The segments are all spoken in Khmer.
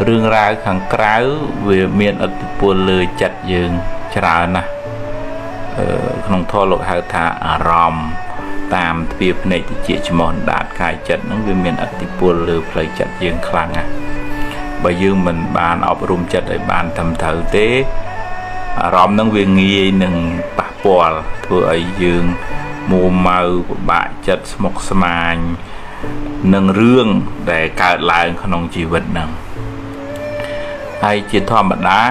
រឿងរ៉ាវខាងក្រៅវាមានឥទ្ធិពលលើចិត្តយើងច្រើនណាស់ក្នុងធម៌លោកហៅថាអារម្មណ៍តាមទ្វារភ្នែកតិចច្មោះដាតកាយចិត្តហ្នឹងវាមានឥទ្ធិពលលើផ្លូវចិត្តយើងខ្លាំងណាស់បើយើងមិនបានអប់រំចិត្តឲ្យបានត្រឹមត្រូវទេអារម្មណ៍ហ្នឹងវាងាយនឹងប៉ះពាល់ធ្វើឲ្យយើងមួម៉ៅពិបាកចិត្តស្មុគស្មាញនឹងរឿងដែលកើតឡើងក្នុងជីវិតហ្នឹងហើយជាធម្មតា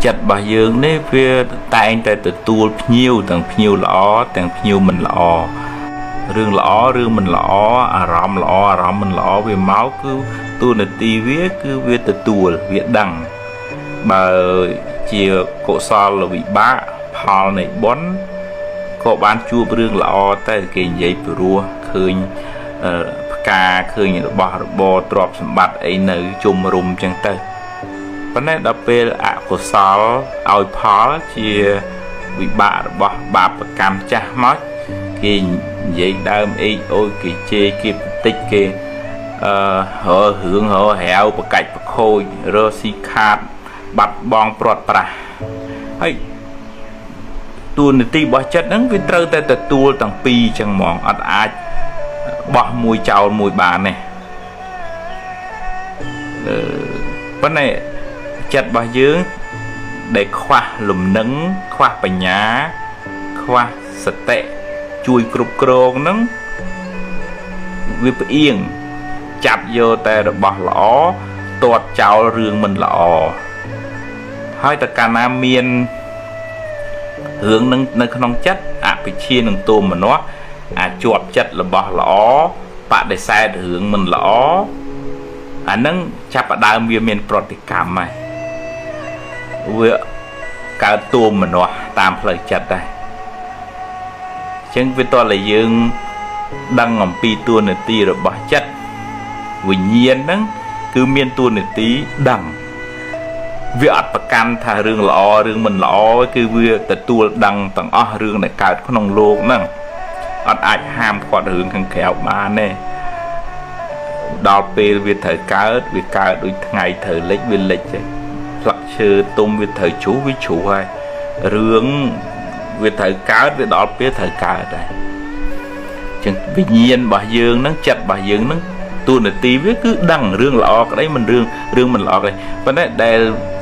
ចិត្តរបស់យើងនេះវាតែងតែទទួលភ្ញៀវទាំងភ្ញៀវល្អទាំងភ្ញៀវមិនល្អរឿងល្អរឿងមិនល្អអារម្មណ៍ល្អអារម្មណ៍មិនល្អវាមកគឺទូនាទីវាគឺវាទទួលវាដឹងបើជាកុសលវិបាកផលនៃបុណ្យក៏បានជួបរឿងល្អតែគេនិយាយព្រោះឃើញផ្កាឃើញរបស់របរទ្រព្យសម្បត្តិអីនៅជុំរុំចឹងទៅប៉ុន្តែដល់ពេលអកុសលឲ្យផលជាវិបាករបស់បាបកម្មចាស់មកគេនិយាយដើមអេកអូយគេជេរគេបន្តិចគេរឿងរហាវបកាច់បខូចរស៊ីខាតបាត់បង់ព្រាត់ប្រាសហើយតួនាទីរបស់ចិត្តហ្នឹងវាត្រូវតែទទួលទាំងពីរចឹងហ្មងអត់អាចបោះមួយចោលមួយបានទេប៉ុន្តែចិត្តរបស់យើងដែលខ្វះលំនឹងខ្វះបញ្ញាខ្វះសតិជួយគ្រប់គ្រងហ្នឹងវាផ្អៀងចាប់យកតែរបស់ល្អទាត់ចោលរឿងមិនល្អហើយតើកាលណាមានរឿងនឹងនៅក្នុងចិត្តអភិជានឹងទោមនស្សអាចជាប់ចិត្តរបស់ល្អបដិសេធរឿងមិនល្អអានឹងចាប់ផ្ដើមវាមានប្រតិកម្មហើយវាកើតទោមនស្សតាមផ្លូវចិត្តដែរអញ្ចឹងវាតើតែយើងដឹងអំពីតួនាទីរបស់ចិត្តវិញ្ញាណហ្នឹងគឺមានតួនាទីដឹងវាអត់ប្រកាន់ថារឿងល្អរឿងមិនល្អគឺវាទទួលដឹងទាំងអស់រឿងដែលកើតក្នុងโลกហ្នឹងអត់អាចហាមឃាត់រឿងខាងក្រៅបានទេដល់ពេលវាត្រូវកើតវាកើតដូចថ្ងៃត្រូវលិចវាលិចទេផ្លឹកឈើទុំវាត្រូវជ្រុះវាជ្រុះហើយរឿងវាត្រូវកើតវាដល់ពេលត្រូវកើតដែរចឹងវិញ្ញាណរបស់យើងហ្នឹងចិត្តរបស់យើងហ្នឹងតួនាទីវាគឺដឹងរឿងល្អក្តីមិនរឿងមិនល្អក្តីប៉ុន្តែដែល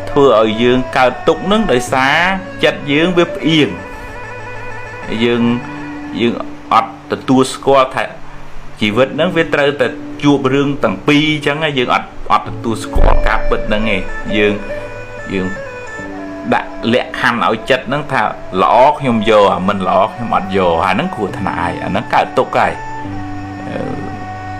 ធ្វើឲ្យយើងកើតទុក្ខហ្នឹងដោយសារចិត្តយើងវាផ្អៀងយើងអត់ទទួលស្គាល់ថាជីវិតហ្នឹងវាត្រូវតែជួបរឿងទាំងពីរអញ្ចឹងយើងអត់ទទួលស្គាល់ការពិតហ្នឹងឯងយើងដាក់លក្ខខណ្ឌឲ្យចិត្តហ្នឹងថាល្អខ្ញុំយកអាមិនល្អខ្ញុំអត់យកអាហ្នឹងគ្រោះថ្នាក់ហើយអាហ្នឹងកើតទុក្ខហើយ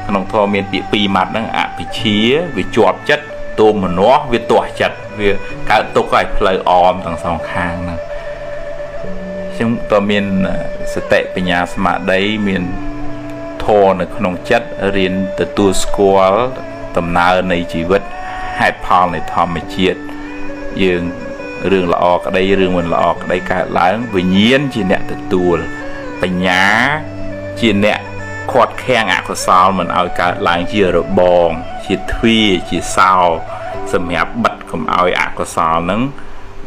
ក្នុងធម៌មានពាក្យពីរម៉ាត់ហ្នឹងអភិជាវាជាប់ចិត្តទោមនស្សវាទាស់ចិត្តវាកើតទុក្ខហើយផ្លូវអមទាំងសងខាងហ្នឹងចឹងតើមានសតិបញ្ញាស្មារតីមានធម៌នៅក្នុងចិត្តរៀនទទួលស្គាល់ដំណើរនៃជីវិតហេតុផលនៃធម្មជាតិយើងរឿងល្អក្តីរឿងមិនល្អក្តីកើតឡើងវិញ្ញាណជាអ្នកទទួលបញ្ញាជាអ្នកខាត់ខាំងអកុសលមិនឲ្យកើតឡើងជារបងជាទ្វារជាសោសម្រាប់បិទកុំឲ្យអកុសលហ្នឹង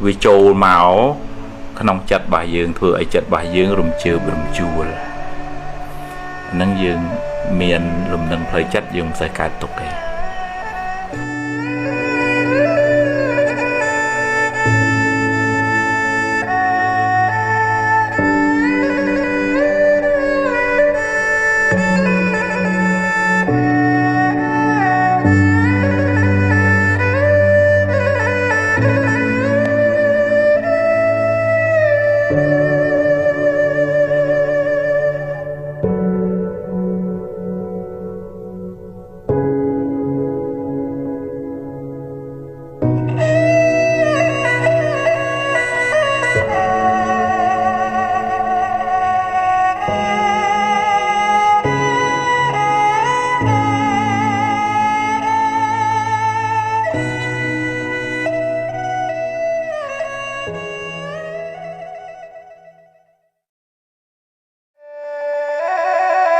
វាចូលមកក្នុងចិត្តរបស់យើងធ្វើឲ្យចិត្តរបស់យើងរំជើបរំជួលហ្នឹងយើងមានលំនឹងផ្លូវចិត្តយើងមិនសូវកើតទុក្ខទេ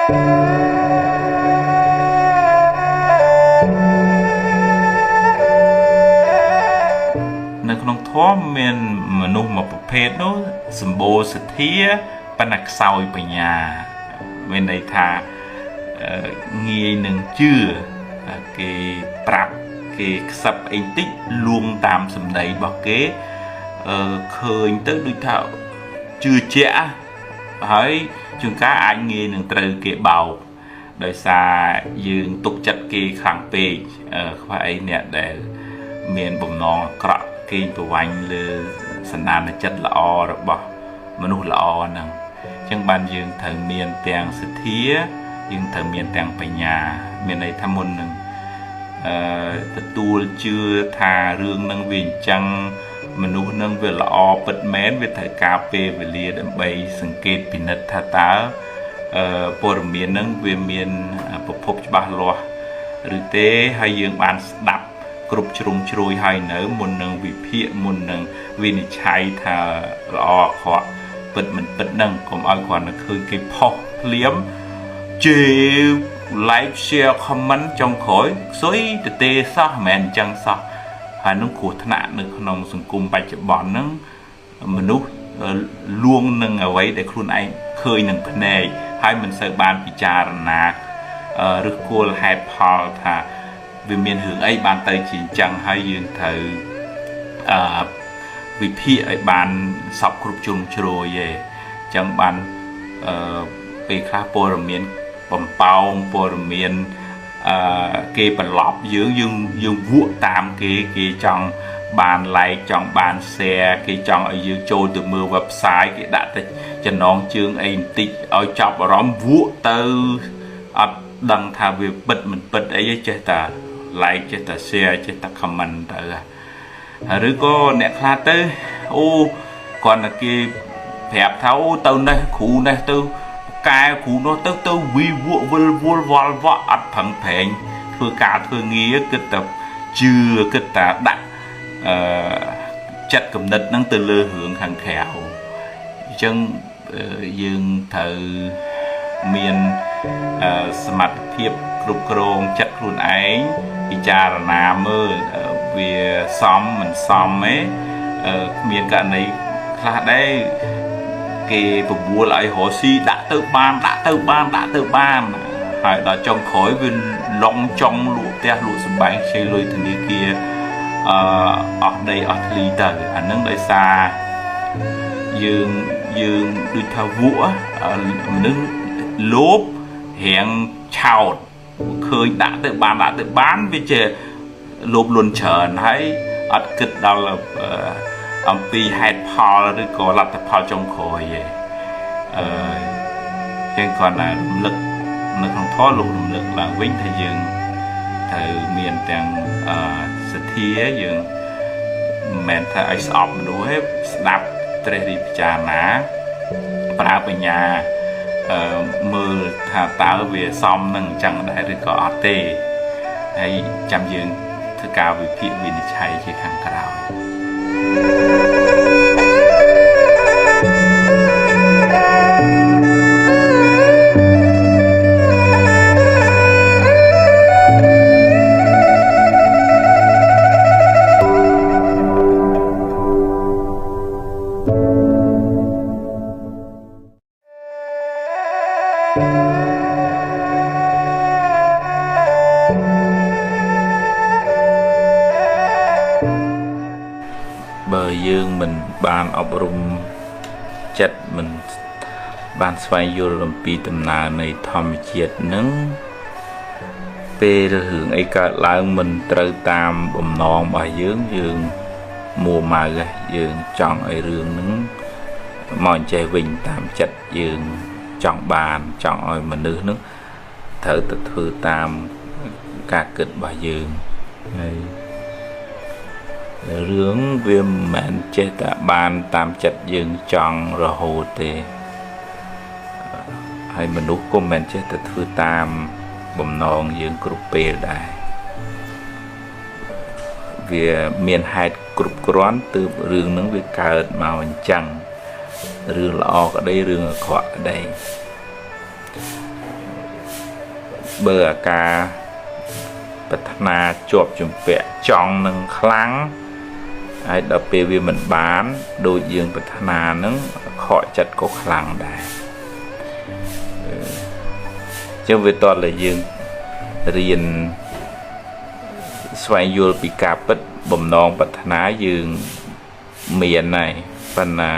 នៅក្នុងធម៌មានមនុស្សមួយប្រភេទនោះសម្បូរសទ្ធាប៉ុន្តែខ្សោយបញ្ញាមានន័យថាងាយនឹងជឿគេប្រាប់គេខ្សឹបអីតិចលួងតាមសម្ដីរបស់គេឃើញទៅដូចថាជឿជាក់ហើយជួនកាលអាចងាយនឹងត្រូវគេបោកដោយសារយើងទុកចិត្តគេខ្លាំងពេកខ្វះអីអ្នកដែលមានបំណងអាក្រក់គេប្រវាញ់លើសន្តានចិត្តល្អរបស់មនុស្សល្អហ្នឹងអញ្ចឹងបានយើងត្រូវមានទាំងសទ្ធាយើងត្រូវមានទាំងបញ្ញាមានន័យថាមុននឹងទទួលជឿថារឿងនឹងវាអញ្ចឹងមនុស្សនឹងវាល្អពិតមែនវាត្រូវការពេលវេលាដើម្បីសង្កេតពិនិត្យថាតើព័ត៌មាននឹងវាមានប្រភពច្បាស់លាស់ឬទេហើយយើងបានស្ដាប់គ្រប់ជ្រុងជ្រោយហើយនៅមុននឹងវិភាគមុននឹងវិនិច្ឆ័យថាល្អអាក្រក់ពិតមិនពិតនឹងកុំឲ្យគ្រាន់តែឃើញគេផុសភ្លាមជេរ like share comment ចុងក្រោយស្អុយទៅទេសោះមិនមែនអញ្ចឹងសោះហើយនឹងគ្រោះថ្នាក់នៅក្នុងសង្គមបច្ចុប្បន្នហ្នឹងមនុស្សលួងនឹងអ្វីដែលខ្លួនឯងឃើញនឹងភ្នែកហើយមិនសូវបានពិចារណាឬគោលហេតុផលថាវាមានរឿងអីបានទៅជាអញ្ចឹងហើយយើងត្រូវវិភាគឲ្យបានសពគ្រប់ជ្រុងជ្រោយឯងអញ្ចឹងបានពេលខ្លះព័ត៌មានបំផោងព័ត៌មានគេបន្លប់យើងវក់តាមគេចង់បាន like ចង់បាន share គេចង់ឲ្យយើងចូលទៅមើល website គេដាក់ទៅចំណងជើងអីបន្តិចឲ្យចាប់អារម្មណ៍វក់ទៅអត់ដឹងថាវាពិតមិនពិតអីចេះតែ like ចេះតែ share ចេះតែ comment ទៅឬក៏អ្នកខ្លះទៅអូគាត់តែគេប្រាប់ថាអូទៅនេះគ្រូនេះទៅកែគ្រូនោះទៅវីវក់វិលវល់វល់វក់អត់ប្រឹងប្រែងធ្វើការធ្វើងារគិតតែជឿគិតតែដាក់ចិត្តគំនិតហ្នឹងទៅលើរឿងខាងក្រៅអញ្ចឹងយើងត្រូវមានសមត្ថភាពគ្រប់គ្រងចិត្តខ្លួនឯងពិចារណាមើលវាសមមិនសមទេគ្មានករណីខ្លះដែរគេបបួលឲ្យរស់ស៊ីដាក់ទៅបានហើយដល់ចុងក្រោយវាឡុងចង់លក់ផ្ទះលក់សម្បែងខ្ចីលុយធនាគារអស់ដីអស់ធ្លីទៅអានឹងដោយសារយើងដូចថាវក់មនុស្សលោភរៀងឆោតឃើញដាក់ទៅបានវាជាលោភលន់ច្រើនហើយអត់គិតដល់អំពីហេតុផលឬក៏លទ្ធផលចុងក្រោយឯងចឹងគាត់តែរំលឹកនៅក្នុងធម៌លោករំលឹកឡើងវិញថាយើងត្រូវមានទាំងសទ្ធាយើងមិនមែនថាឲ្យស្អប់មនុស្សទេស្ដាប់ត្រេះរិះពិចារណាប្រើបញ្ញាមើលថាតើវាសមនឹងអញ្ចឹងដែរឬក៏អត់ទេហើយចាំយើងធ្វើការវិភាគវិនិច្ឆ័យជាខាងក្រោយបើយើងមិនបានអប់រំចិត្តមិនបានស្វែងយល់អំពីដំណើរនៃធម្មជាតិនឹងពេលរឿងអីកើតឡើងមិនត្រូវតាមបំណងរបស់យើងមួម៉ៅយើងចង់ឲ្យរឿងហ្នឹងមកអញ្ចេះវិញតាមចិត្តយើងចង់បានចង់ឲ្យមនុស្សហ្នឹងត្រូវទៅធ្វើតាមការគិតរបស់យើងហើយរឿងវាមិនមែនចេះតែបានតាមចិត្តយើងចង់រហូតទេហើយមនុស្សក៏មិនមែនចេះតែធ្វើតាមបំណងយើងគ្រប់ពេលដែរវាមានហេតុគ្រប់គ្រាន់ទើបរឿងហ្នឹងវាកើតមកអញ្ចឹងរឿងល្អក្តីរឿងអាក្រក់ក្តី បើអាការប្រាថ្នាជាប់ជំពាក់ចង់នឹងខ្លាំងហើយដល់ពេលវាមិនបានដូចយើងប្រាថ្នានឹងខកចិត្តក៏ខ្លាំងដែរចឹងវាតតែយើងរៀនស្វែងយល់ពីការពិតបំណងប្រាថ្នាយើងមានហើយប៉ុន្តែ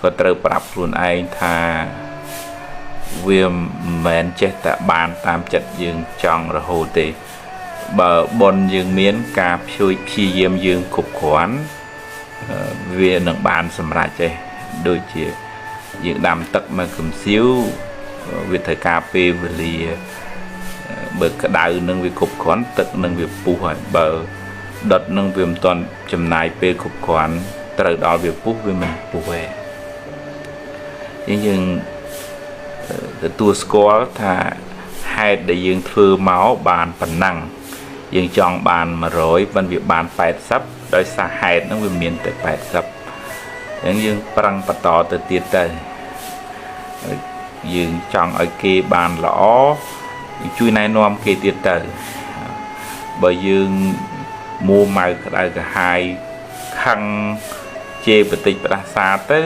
ក៏ត្រូវប្រាប់ខ្លួនឯងថាវាមិនមែនចេះតែបានតាមចិត្តយើងចង់រហូតទេបើបុណ្យយើងមានការព្យាយាមយើងគ្រប់គ្រាន់វានឹងបានសម្រេចទេដូចជាយើងដាំទឹកមកកំសៀវវាត្រូវការពេលវេលាបើក្តៅនឹងវាគ្រប់គ្រាន់ទឹកនឹងវាពុះហើយបើដុតនឹងវាមិនទាន់ចំណាយពេលគ្រប់គ្រាន់ត្រូវដល់វាពុះវាមិនពុះទេយើងទទួលស្គាល់ថាហេតុដែលយើងធ្វើមកបានប៉ុណ្ណឹងយើងចង់បាន100ប៉ុន្តែវាបាន80ដោយសារហេតុហ្នឹងវាមានតែ80អញ្ចឹងយើងប្រឹងបន្តទៅទៀតទៅយើងចង់ឲ្យគេបានល្អជួយណែនាំគេទៀតទៅបើយើងមួម៉ៅក្តៅក្រហាយខឹងជេរបន្តិចផ្ដាសាទៅ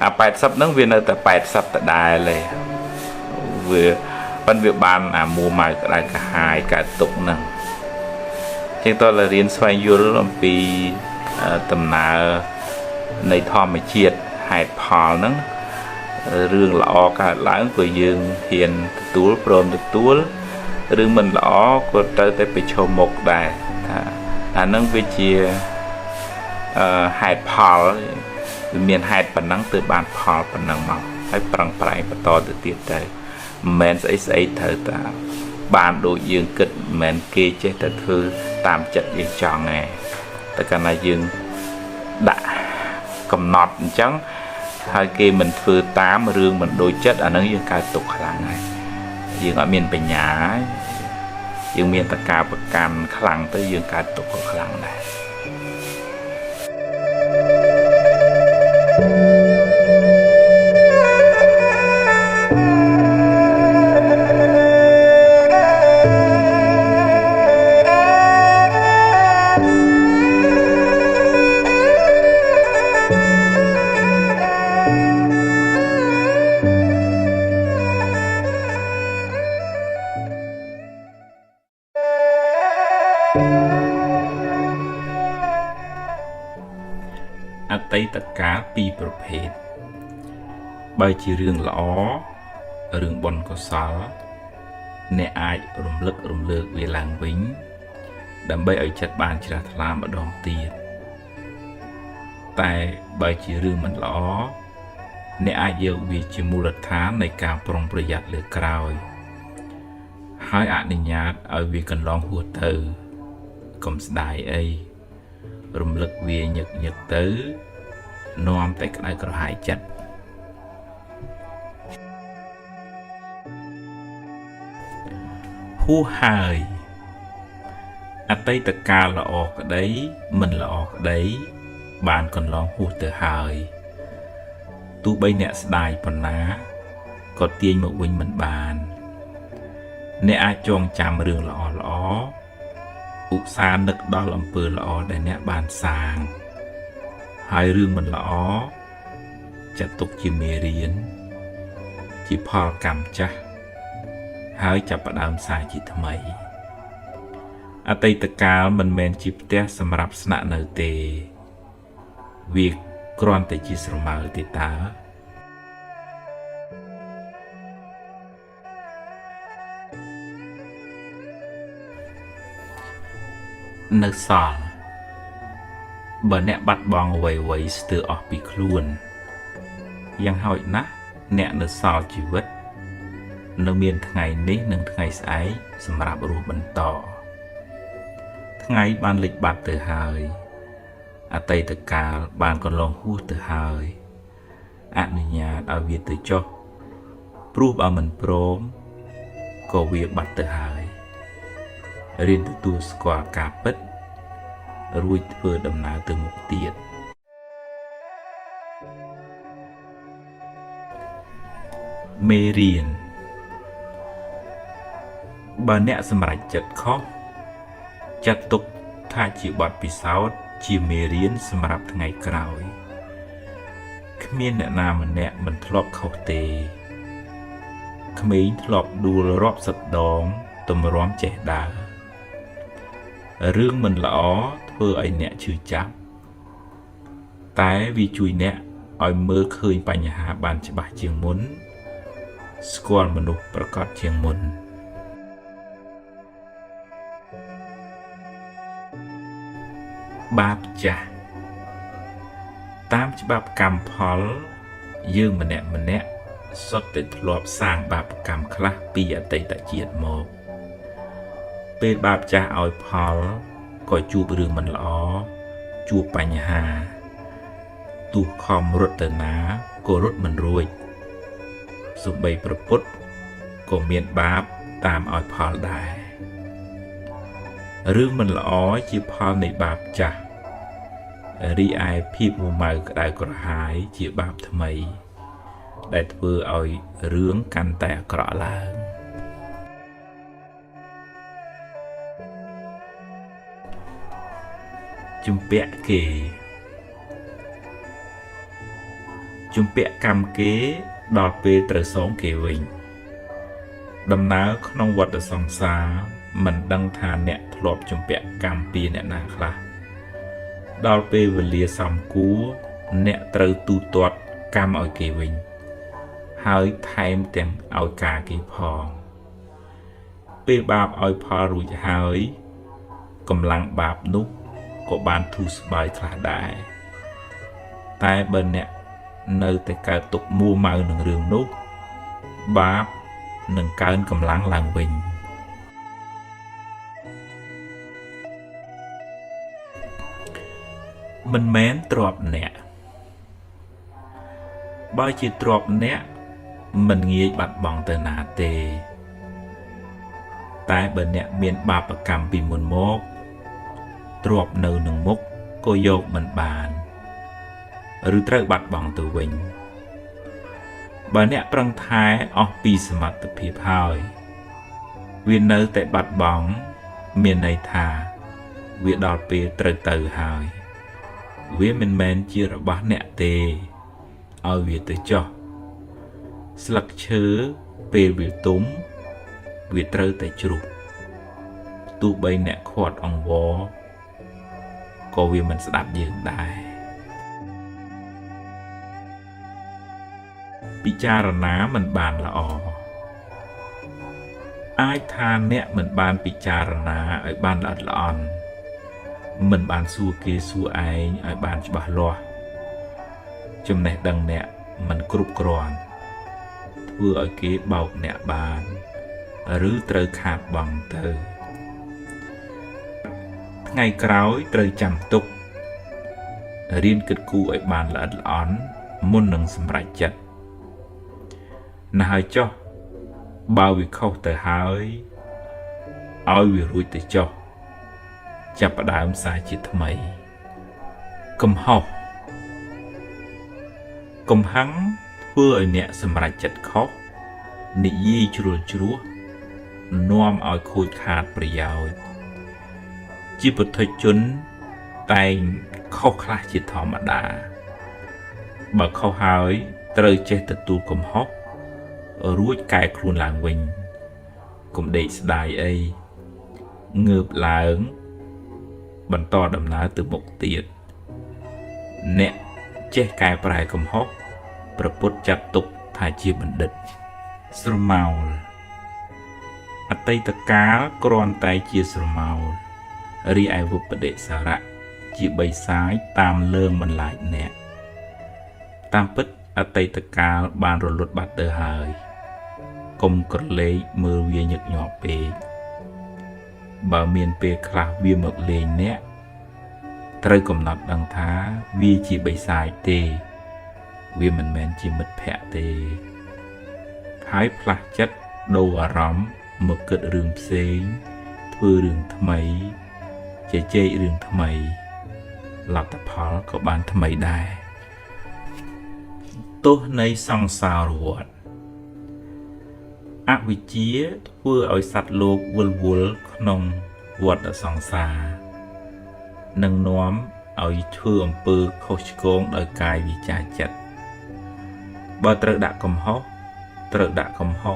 អា80ហ្នឹងវានៅតែ80ដដែលទេវាប៉ុន្តែវាបានអាមួម៉ៅក្តៅក្រហាយកើតទុកហ្នឹងជាងតើរៀនស្វែងយល់អំពីដំណើរនៃធម្មជាតិហេតុផលហ្នឹងរឿងល្អកើតឡើងព្រោះយើងហ៊ានទទួលព្រមទទួលរឿងមិនល្អក៏ត្រូវតែប្រឈមមុខដែរថាអាហ្នឹងវាជាហេតុផលវាមានហេតុប៉ុណ្ណឹងទើបបានផលប៉ុណ្ណឹងមកហើយប្រឹងប្រែងបន្តទៅទៀតទៅមិនមែនស្អីស្អីត្រូវតាបានដូចយើងគិតមិនមែនគេចេះតែធ្វើតាមចិត្តយើងចង់ទេតែកាលណាយើងដាក់កំណត់អញ្ចឹងហើយគេមិនធ្វើតាមរឿងមិនដូចចិត្តអានឹងយើងកើតទុកខ្លាំងហើយយើងអត់មានបញ្ញាយើងមានតកាប្រកាន់ខ្លាំងទៅយើងកើតទុកក៏ខ្លាំងដែរអតីតកាលពីរប្រភេទបើជារឿងល្អរឿងបុណ្យកុសលអ្នកអាចរំលឹករំលើកវាឡើងវិញដើម្បីឲ្យចិត្តបានជ្រះថ្លាម្ដងទៀតតែបើជារឿងមិនល្អអ្នកអាចយកវាជាមូលដ្ឋាននៃការប្រុងប្រយ័ត្នលើក្រោយហើយអនុញ្ញាតឲ្យវាកន្លងហួសទៅកុំស្ដាយអីរំលឹកវាញឹកញឹកទៅនាំតែក្តៅក្រហាយចិត្តហួសហើយអតីតកាលល្អក្តីមិនល្អក្តីបានកន្លងហួសទៅហើយទោះបីអ្នកស្ដាយប៉ុណ្ណាក៏ទាញមកវិញមិនបានអ្នកអាចចងចាំរឿងល្អល្អឧស្សាហ៍នឹកដល់អំពើល្អដែលអ្នកបានសាងហើយរឿងមិនល្អចាត់ទុកជាមេរៀនជាផលកម្មចាស់ហើយចាប់ផ្ដើមសារជាថ្មីអតីតកាលមិនមែនជាផ្ទះសម្រាប់ស្នាក់នៅទេវាគ្រាន់តែជាស្រមើទេតើនៅសល់បើអ្នកបាត់បង់អ្វីៗស្ទើរអស់ពីខ្លួនយ៉ាងហោចណាស់អ្នកនៅសល់ជីវិតនៅមានថ្ងៃនេះនិងថ្ងៃស្អែកសម្រាប់រស់បន្តថ្ងៃបានលិចបាត់ទៅហើយអតីតកាលបានកន្លងហួសទៅហើយអនុញ្ញាតឲ្យវាទៅចុះព្រោះបើមិនព្រមក៏វាបាត់ទៅហើយរៀនទទួលស្គាល់ការពិតរួចធ្វើដំណើរទៅមុខទៀតមេរៀន បើអ្នកសម្រេចចិត្តខុសចាត់ទុកថាជាបទពិសោធន៍ជាមេរៀនសម្រាប់ថ្ងៃក្រោយគ្មានអ្នកណាម្នាក់មិនធ្លាប់ខុសទេក្មេងធ្លាប់ដួលរាប់សិបដងទម្រាំចេះដើររឿងមិនល្អធ្វើឲ្យអ្នកឈឺចាប់តែវាជួយអ្នកឲ្យមើលឃើញបញ្ហាបានច្បាស់ជាងមុនស្គាល់មនុស្សប្រកបជាងមុនបាបចាស់តាមច្បាប់កម្មផលយើងម្នាក់សុទ្ធតែធ្លាប់សាងបាបកម្មខ្លះពីអតីតជាតិមកពេលបាបចាស់ឲ្យផលក៏ជួបរឿងមិនល្អជួបបញ្ហាទោះខំរត់ទៅណាក៏រត់មិនរួចសូម្បីប្រពុតក៏មានបាបតាមឲ្យផលដែររឿងមិនល្អជាផលនៃបាបចាស់រីឯភាពមួម៉ៅក្តៅក្រហាយជាបាបថ្មីដែលធ្វើឲ្យរឿងកាន់តែអាក្រក់ឡើងជំពាក់គេជំពាក់កម្មគេដល់ពេលត្រូវសងគេវិញដំណើរក្នុងវដ្តសង្សារមិនដឹងថាអ្នកធ្លាប់ជំពាក់កម្មពីអ្នកណាខ្លះដល់ពេលវេលាសំគួរអ្នកត្រូវទូទាត់កម្មឲ្យគេវិញហើយថែមទាំងឲ្យការគេផងពេលបាបឲ្យផលរួចហើយកម្លាំងបាបនោះក៏បានធូរស្បើយខ្លះដែរតែបើអ្នកនៅតែកើតទុកមួម៉ៅនឹងរឿងនោះបាបនឹងកើនកម្លាំងឡើងវិញមិនមែនទ្រព្យអ្នកបើជាទ្រព្យអ្នកមិនងាយបាត់បង់ទៅណាទេតែបើអ្នកមានបាបកម្មពីមុនមកទ្រព្យនៅនឹងមុខក៏យកមិនបានឬត្រូវបាត់បង់ទៅវិញបើអ្នកប្រឹងថែអស់ពីសមត្ថភាពហើយវានៅតែបាត់បង់មានន័យថាវាដល់ពេលត្រូវទៅហើយវាមិនមែនជារបស់អ្នកទេឲ្យវាទៅចុះស្លឹកឈើពេលវាទុំវាត្រូវតែជ្រុះទោះបីអ្នកខាត់អង្វរក៏វាមិនស្ដាប់យើងដែរពិចារណាមិនបានល្អអាចថាអ្នកមិនបានពិចារណាឲ្យបានល្អិតល្អន់មិនបានសួរគេសួរឯងឲ្យបានច្បាស់លាស់ចំណេះដឹងអ្នកមិនគ្រប់គ្រាន់ធ្វើឲ្យគេបោកអ្នកបានឬត្រូវខាតបង់ទៅថ្ងៃក្រោយត្រូវចាំទុករៀនគិតគូរឲ្យបានល្អិតល្អន់មុននឹងសម្រេចចិត្តណាស់ហើយចុះបើវាខុសទៅហើយឲ្យវារួចទៅចុះចាប់ផ្ដើមសារជាថ្មីកំហុសកំហឹងធ្វើឲ្យអ្នកសម្រេចចិត្តខុសនិយាយជ្រុលជ្រោះនាំឲ្យខូចខាតប្រយោជន៍ជាពុទ្ធជនតែងខុសខ្លះជាធម្មតាបើខុសហើយត្រូវចេះទទួលកំហុសរួចកែខ្លួនឡើងវិញកុំដេកស្ដាយអីងើបឡើងបន្តដំណើរទៅមុខទៀតអ្នកចេះកែប្រែកំហុសព្រះពុទ្ធចាត់ទុកថាជាបណ្ឌិតស្រមោលអតីតកាលគ្រាន់តែជាស្រមោលរីឯវិបដិសារៈជាបិសាចតាមលើងបន្លាចអ្នកតាមពិតអតីតកាលបានរលត់បាត់ទៅហើយកុំក្រឡេកមើលវាញឹកញាប់ពេកបើមានពេលខ្លះវាមកលេងអ្នកត្រូវកំណត់ដឹងថាវាជាបិសាចទេវាមិនមែនជាមិត្តភក្តិទេហើយផ្លាស់ចិត្តដូរអារម្មណ៍មកគិតរឿងផ្សេងធ្វើរឿងថ្មីជជែករឿងថ្មីលទ្ធផលក៏បានថ្មីដែរទោសនៃសង្សារវដ្ត អវិជ្ជាធ្វើឲ្យសត្វលោកវិលវល់ក្នុងវដ្តសង្សារនឹងនាំឲ្យធ្វើអំពើខុសឆ្គងដោយកាយវាចាចិត្តបើត្រូវដាក់កំហុ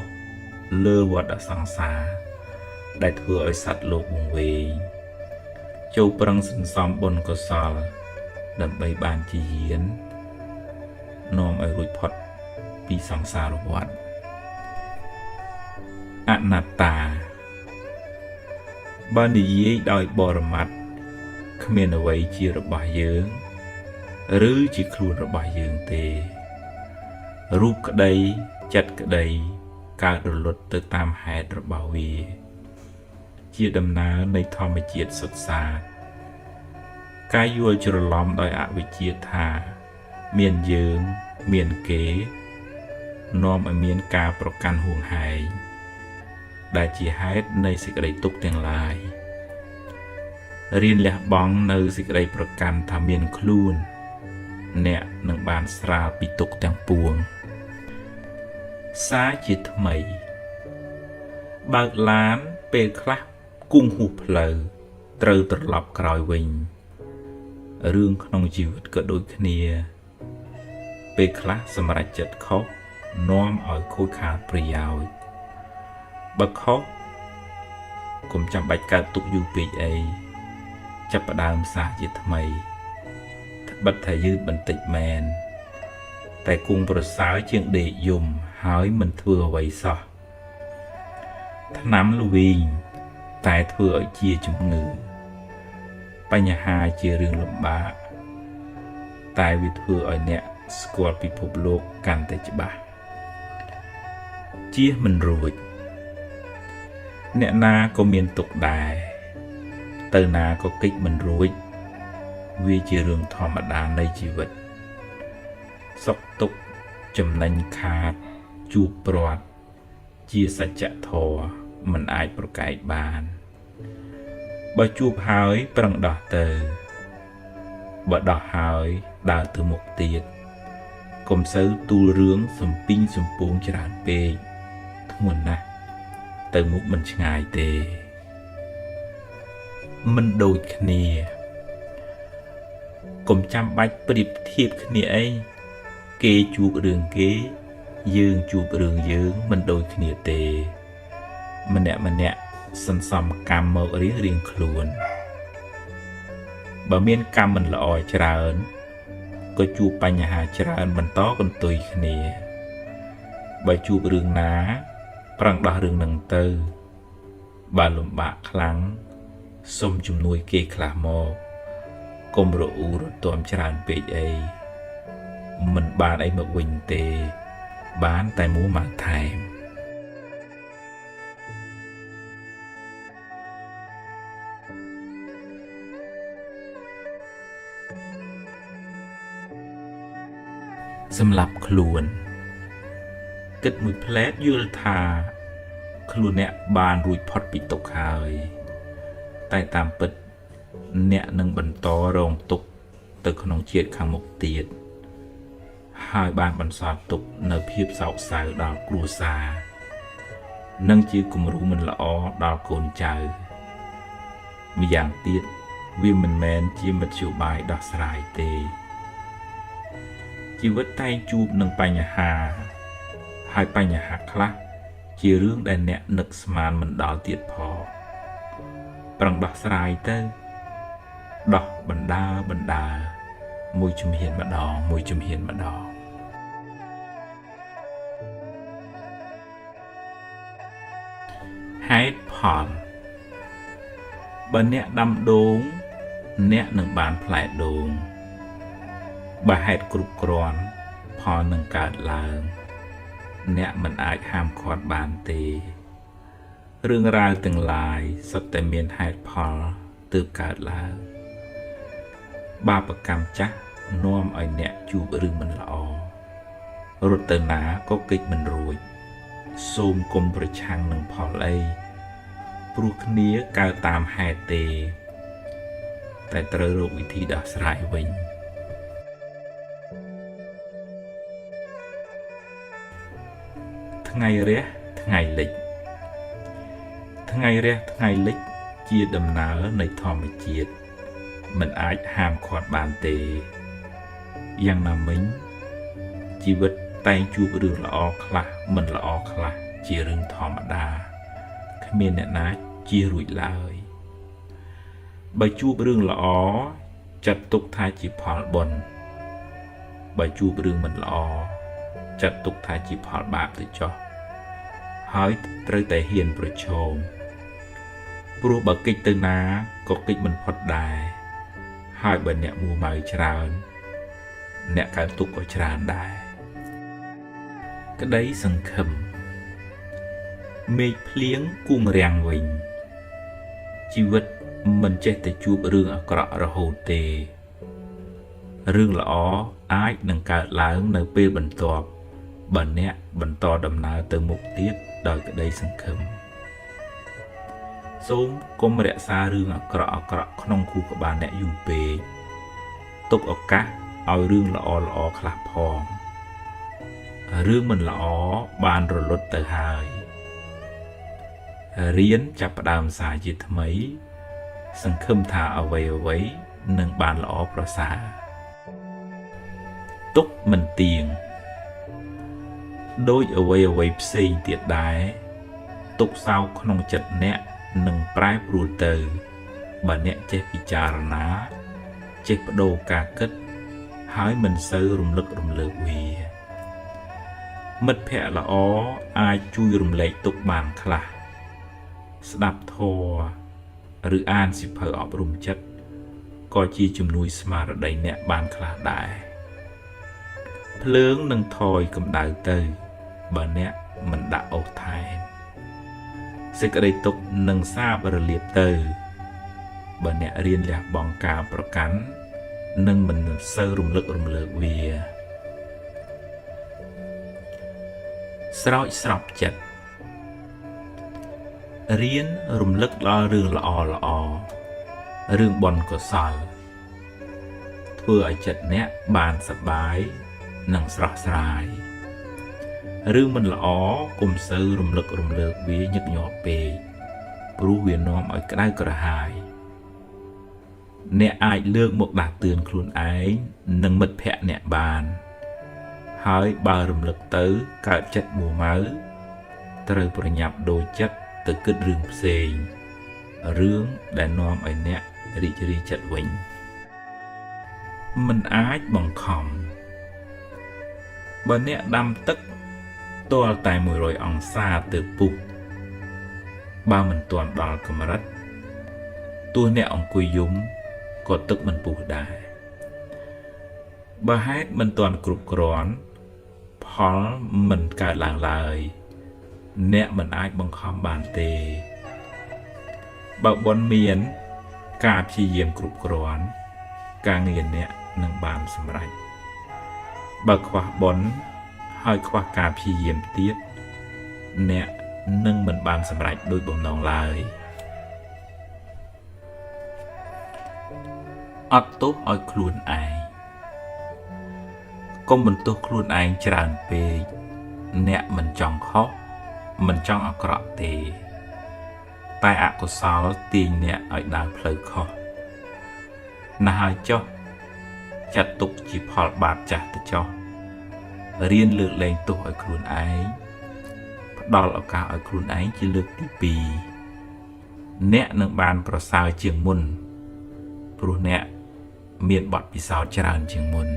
សលើវដ្តសង្សារដែលធ្វើឲ្យសត្វលោកវង្វេងចូលប្រឹងសន្សំបុណ្យកុសលដើម្បីបានជាយាននាំឲ្យរួចផុតពីសង្សារវដ្តអនត្តាបើនិយាយដោយបរមត្ថគ្មានអ្វីជារបស់យើងឬជាខ្លួនរបស់យើងទេរូបក្តីចិត្តក្តីកើតរលត់ទៅតាមហេតុរបស់វាជាដំណើរនៃធម្មជាតិសុទ្ធសាធការយល់ច្រឡំដោយអវិជ្ជាថាមានយើងមានគេនាំឲ្យមានការប្រកាន់ហួងហែងដែលជាហេតុនៃសេចក្តីទុក្ខទាំងឡាយរៀនលះបង់នៅសេចក្តីប្រកាន់ថាមានខ្លួនអ្នកនឹងបានស្រាលពីទុក្ខទាំងពួងសារជាថ្មីបើកឡានពេលខ្លះគង់ហួសផ្លូវត្រូវត្រឡប់ក្រោយវិញរឿងក្នុងជីវិតក៏ដូចគ្នាពេលខ្លះសម្រេចចិត្តខុសនាំឲ្យខូចខាតប្រយោជន៍បើខុសកុំចាំបាច់កើតទុកយូរពេកអីចាប់ផ្ដើមសារជាថ្មីបិទថាយឺតបន្តិចមែនតែគង់ប្រសើរជាងដេកយំហើយមិនធ្វើអ្វីសោះថ្នាំល្វីងតែធ្វើឲ្យជាជំងឺបញ្ហាជារឿងលំបាកតែវាធ្វើឲ្យអ្នកស្គាល់ពិភពលោកកាន់តែច្បាស់ជៀសមិនរួចអ្នកណាក៏មានទុក្ខដែរទៅណាក៏គេចមិនរួចវាជារឿងធម្មតានៃជីវិតសុខទុក្ខចំណេញខាតជួបព្រាត់ជាសច្ចធម៌មិនអាចប្រកែកបានបើជួបហើយប្រឹងដោះទៅបើដោះហើយដើរទៅមុខទៀតកុំសូវទូលរឿងសំពីងសំពងច្រើនពេកធ្ងន់ណាស់ទៅមុខមិនឆ្ងាយទេមិនដូចគ្នាកុំចាំបាច់ប្រៀបធៀបគ្នាអីគេជួបរឿងគេយើងជួបរឿងយើងមិនដូចគ្នាទេម្នាក់សន្សំកម្មមករៀងខ្លួនបើមានកម្មមិនល្អច្រើនក៏ជួបបញ្ហាច្រើនបន្តកន្ទុយគ្នាបើជួបរឿងណាប្រឹងដោះរឿងនឹងទៅបើលំបាកខ្លាំងសុំជំនួយគេខ្លះមកកុំរអ៊ូរទាំច្រើនពេកអីមិនបានអីមកវិញទេបានតែមួម៉ៅថែមសម្រាប់ខ្លួនគិតមួយផ្លែតយល់ថាខ្លួនអ្នកបានរួចផុតពីទុក្ខហើយតែតាមពិតអ្នកនឹងបន្តរងទុក្ខទៅក្នុងជាតិខាងមុខទៀតហើយបានបន្សល់ទុកនៅភាពសោកសៅដល់គ្រួសារនិងជាគំរូមិនល្អដល់កូនចៅម្យ៉ាងទៀតវាមិនមែនជាមធ្យោបាយដោះស្រាយទេជីវិតតែងជួបនឹងបញ្ហាហើយបញ្ហាខ្លះជារឿងដែលអ្នកនឹកស្មានមិនដល់ទៀតផងប្រឹងដោះស្រាយទៅដោះបណ្ដើរមួយជំហានម្ដងហេតុផលបើអ្នកដាំដូងអ្នកនឹងបានផ្លែដូងបើហេតុគ្រប់គ្រាន់ផលនឹងកើតឡើងអ្នកមិនអាចហាមឃាត់បានទេរឿងរ៉ាវទាំងឡាយសុទ្ធតែមានហេតុផលទើបកើតឡើងបាបកម្មចាស់នាំឲ្យអ្នកជួបរឿងមិនល្អរត់ទៅណាក៏គេចមិនរួចសូមកុំប្រឆាំងនឹងផលអីព្រោះគ្នាកើតតាមហេតុទេតែត្រូវរកវិធីដោះស្រាយវិញថ្ងៃរះ ថ្ងៃលិចថ្ងៃរះថ្ងៃលិចជាដំណើរនៃធម្មជាតិមិនអាចហាមឃាត់បានទេយ៉ាងណាមិញជីវិតតែងជួបរឿងល្អខ្លះមិនល្អខ្លះជារឿងធម្មតាគ្មានអ្នកណាជារួចឡើយបើជួបរឿងល្អចាត់ទុកថាជាផលបុណ្យបើជួបរឿងមិនល្អចាត់ទុកថាជាផលបាបទៅចុះហើយត្រូវតែហ៊ានប្រឈមព្រោះបើកិច្ចទៅណាក៏កិច្ចមិនផុតដែរហើយបើអ្នកមួម៉ៅច្រើនអ្នកកើតទុកក៏ច្រើនដែរក្តីសង្ឃឹមមេឃភ្លៀងគួងរាំងវិញជីវិតមិនចេះតែជួបរឿងអាក្រក់រហូតទេរឿងល្អអាចនឹងកើតឡើងនៅពេលបន្ទាប់បើអ្នកបន្តដំណើរទៅមុខទៀតដោយក្តីសង្ឃឹមសូមកុំរក្សារឿងអាក្រក់ក្នុងខួរក្បាលអ្នកយូរពេកទុកឱកាសឲ្យរឿងល្អខ្លះផងរឿងមិនល្អបានរលត់ទៅហើយរៀនចាប់ផ្ដើមសារជាថ្មីសង្ឃឹមថាអ្វីនឹងបានល្អប្រសើរទុកមិនទៀងដូចអ្វីផ្សេងទៀតដែរទុកសោកក្នុងចិត្តអ្នកនឹងប្រែប្រួលទៅបើអ្នកចេះពិចារណាចេះបដូរការគិតហើយមិនសូវរំលឹករំលើកវាមិត្តភក្តិល្អអាចជួយរំលែកទុកបានខ្លះស្ដាប់ធម៌ឬអានសៀវភៅអប់រំចិត្តក៏ជាជំនួយស្មារតីអ្នកបានខ្លះដែរភ្លើងនឹងថយកម្ដៅទៅបើអ្នកមិនដាក់អុសថែមសេចក្តីទុក្ខនឹងសាបរលាបទៅបើអ្នករៀនលះបង់ការប្រកាន់នឹងមិនសូវរំលឹករំលើកវាស្រោចស្រពចិត្តរៀនរំលឹកដល់រឿងល្អរឿងបុណ្យកុសលធ្វើឲ្យចិត្តអ្នកបានសប្បាយនិងស្រស់ស្រាយរឿងមិនល្អកុំសូវរំលឹករំលើកវាញឹកញាប់ពេកព្រោះវានាំឲ្យក្តៅក្រហាយអ្នកអាចលើកមកដាស់តឿនខ្លួនឯងនិងមិត្តភក្តិអ្នកបានហើយបើរំលឹកទៅកើតចិត្តមួម៉ៅត្រូវប្រញាប់ដូរចិត្តទៅគិតរឿងផ្សេងរឿងដែលនាំឲ្យអ្នករីករាយចិត្តវិញមិនអាចបង្ខំបើអ្នកដាំទឹកទាល់តែ100អង្សាទៅពុះបើមិនទាន់ដល់កម្រិតទោះអ្នកអង្គុយយំក៏ទឹកមិនពុះដែរបើហេតុមិនទាន់គ្រប់គ្រាន់ផលមិនកើតឡើងឡើយអ្នកមិនអាចបង្ខំបានទេបើបុណ្យមានការព្យាយាមគ្រប់គ្រាន់ការងារអ្នកនឹងបានសម្រេចបើខ្វះបុណ្យហើយខ្វះការព្យាយាមទៀតអ្នកនឹងមិនបានសម្រេចដោយបំណងឡើយអត់ទោសឲ្យខ្លួនឯងកុំបន្ទោសខ្លួនឯងច្រើនពេកអ្នកមិនចង់ខុសមិនចង់អាក្រក់ទេតែអកុសលទាញអ្នកឲ្យដើរផ្លូវខុសណាស់ហើយចុះចាត់ទុកជាផលបាបចាស់ទៅចុះរៀនលើកលែងទោសឲ្យខ្លួនឯងផ្ដល់ឱកាសឲ្យខ្លួនឯងជាលើកទី2អ្នកនឹងបានប្រសើរជាងមុនព្រោះអ្នកមានបទពិសោធន៍ច្រើនជាងមុន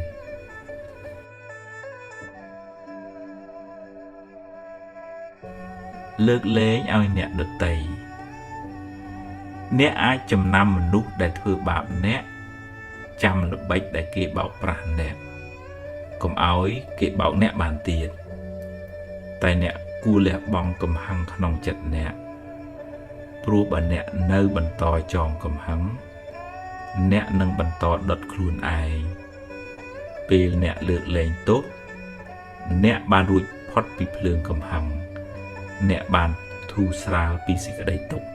លើកលែងឲ្យអ្នកដទៃអ្នកអាចចំណាំមនុស្សដែលធ្វើបាបអ្នកចាំល្បិចដែលគេបោកប្រាស់អ្នកកុំឲ្យគេបោកអ្នកបានទៀតតែអ្នកគួរលះបង់កំហឹងក្នុងចិត្តអ្នកព្រោះបើអ្នកនៅបន្តចងកំហឹងអ្នកនឹងបន្តដុតខ្លួនឯងពេលអ្នកលើកលែងទោសអ្នកបានរួចផុតពីភ្លើងកំហឹងអ្នកបានធូរស្រាលពីសេចក្តីទុក្ខ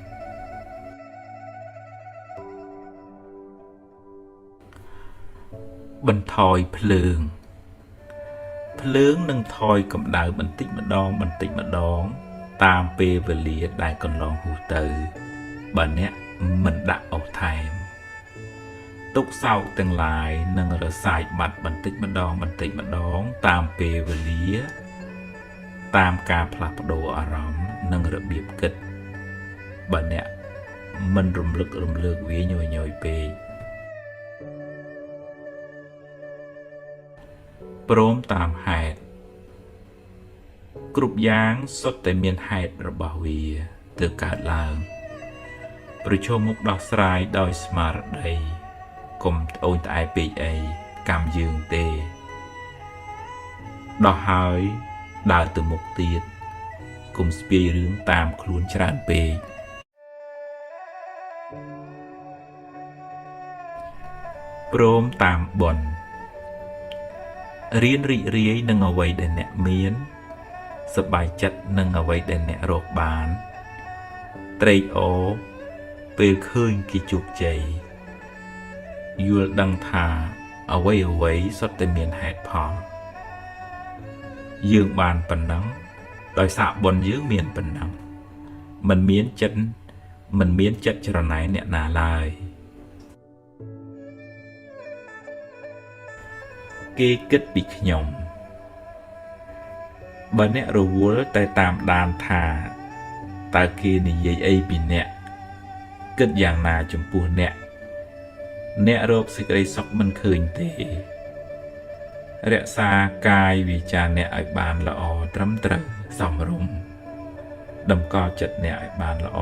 បន្ថយភ្លើងនឹងថយកម្ដៅបន្តិចម្ដង តាមពេលវេលាដែលកន្លងហួសទៅបើអ្នកមិនដាក់អុសថែមទុកសោកទាំងឡាយនឹងរសាយបាត់បន្តិចម្ដងតាមពេលវេលាតាមការផ្លាស់ប្ដូរអារម្មណ៍និងរបៀបគិតបើអ្នកមិនរំលឹករំលើកវាញយពេកព្រមតាមហេតុគ្រប់យ៉ាងសុទ្ធតែមានហេតុរបស់វាទើបកើតឡើងប្រឈមមុខដោះស្រាយដោយស្មារតីកុំត្អូញត្អែពេកអីកម្មយើងទេដោះហើយដើរទៅមុខទៀតកុំស្ពាយរឿងតាមខ្លួនច្រើនពេកព្រមតាមបុណ្យរៀនរីករាយនឹងអ្វីដែលអ្នកមានសប្បាយចិត្តនឹងអ្វីដែលអ្នករកបានត្រេកអរពេលឃើញគេជោគជ័យយល់ដឹងថាអ្វីសុទ្ធតែមានហេតុផលយើងបានប៉ុណ្ណឹងដោយសារបុណ្យយើងមានប៉ុណ្ណឹងមិនមានចិត្តច្រណែនអ្នកណាឡើយគេគិតពីខ្ញុំបើអ្នករវល់តែតាមដានថាតើគេនិយាយអីពីអ្នកគិតយ៉ាងណាចំពោះអ្នករកសេចក្តីសុខមិនឃើញទេរក្សាកាយវាចាអ្នកឲ្យបានល្អត្រឹមត្រូវសមរម្យតម្កល់ចិត្តអ្នកឲ្យបានល្អ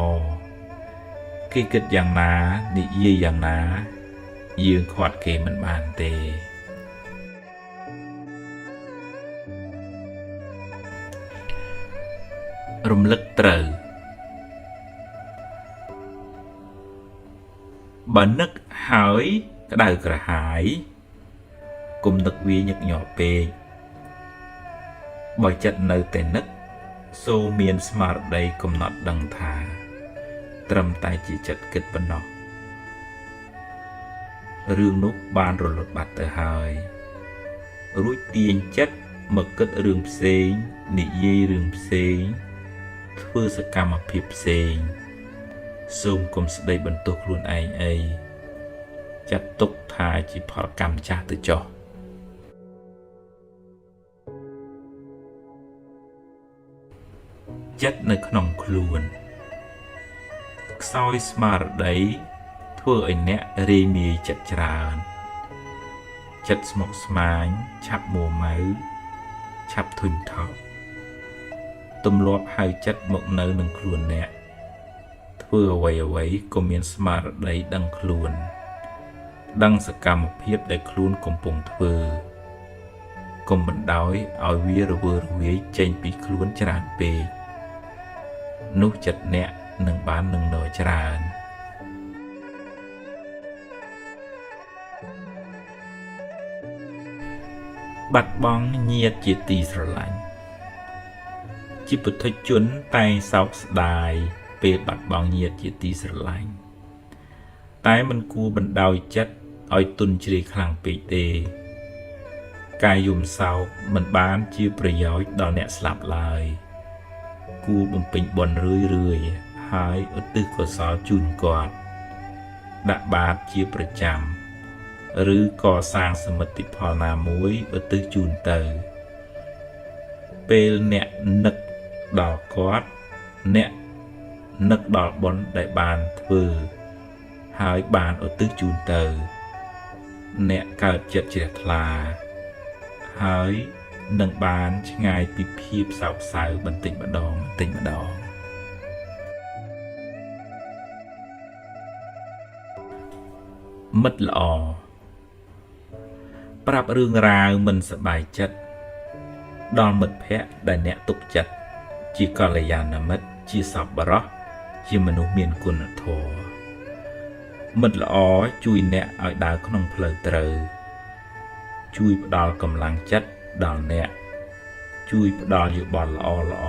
គេគិតយ៉ាងណានិយាយយ៉ាងណាយើងខាត់គេមិនបានទេរំលឹកត្រូវបើនឹកហើយក្តៅក្រហាយកុំនឹកវាញឹកញាប់ពេកបើចិត្តនៅតែនឹកសូមមានស្មារតីកំណត់ដឹងថាត្រឹមតែជាចិត្តគិតប៉ុណ្ណោះរឿងនោះបានរលត់បាត់ទៅហើយរួចទាញចិត្តមកគិតរឿងផ្សេងនិយាយរឿងផ្សេងធ្វើសកម្មភាពផ្សេងសូមកុំស្ដីបន្ទោសខ្លួនឯងអីចាត់ទុកថាជាផលកម្មចាស់ទៅចុះចិត្តនៅក្នុងខ្លួនខ្សោយស្មារតីធ្វើឲ្យអ្នករាយមាយចិត្តច្រើនចិត្តស្មុគស្មាញឆាប់មួម៉ៅឆាប់ធុញថប់ទម្លាប់ហៅចិត្តមកនៅនឹងខ្លួនអ្នកធ្វើអ្វីក៏មានស្មារតីដឹងខ្លួនដឹងសកម្មភាពដែលខ្លួនកំពុងធ្វើកុំបណ្ដោយឲ្យវារវើរវាយចេញពីខ្លួនច្រើនពេកនោះចិត្តអ្នកនឹងបាននឹងនរច្រើនបាត់បង់ញាតិជាទីស្រឡាញ់ជាពុទ្ធជនតែងសោកស្ដាយពេលបាត់បង់ញាតិជាទីស្រឡាញ់តែមិនគួរបណ្ដោយចិត្តឲ្យទុនជ្រាយខ្លាំងពេកទេការយំសោកមិនបានជាប្រយោជន៍ដល់អ្នកស្លាប់ឡើយគួរបំពេញបុណ្យរឿយហើយឧទ្ទិសកុសលជូនគាត់ដាក់បាតជាប្រចាំឬកសាងសមិទ្ធផលណាមួយឧទ្ទិសជូនទៅពេលអ្នកនឹកដល់គាត់អ្នកនឹកដល់បុណ្យដែលបានធ្វើហើយបានឧទ្ទិសជូនទៅអ្នកកើតចិត្តជ្រះថ្លាហើយនឹងបានឆ្ងាយពីភាពសោកសៅបន្តិចម្ដងមិត្តល្អប្រាប់រឿងរ៉ាវមិនសប្បាយចិត្តដល់មិត្តភ័ក្តិដែលអ្នកទុកចិត្តជាកល្យាណមិត្តជាសប្បុរសជាមនុស្សមានគុណធម៌មិត្តល្អជួយអ្នកឲ្យដើរក្នុងផ្លូវត្រូវជួយផ្ដល់កម្លាំងចិត្តដល់អ្នកជួយផ្ដល់យោបល់ល្អ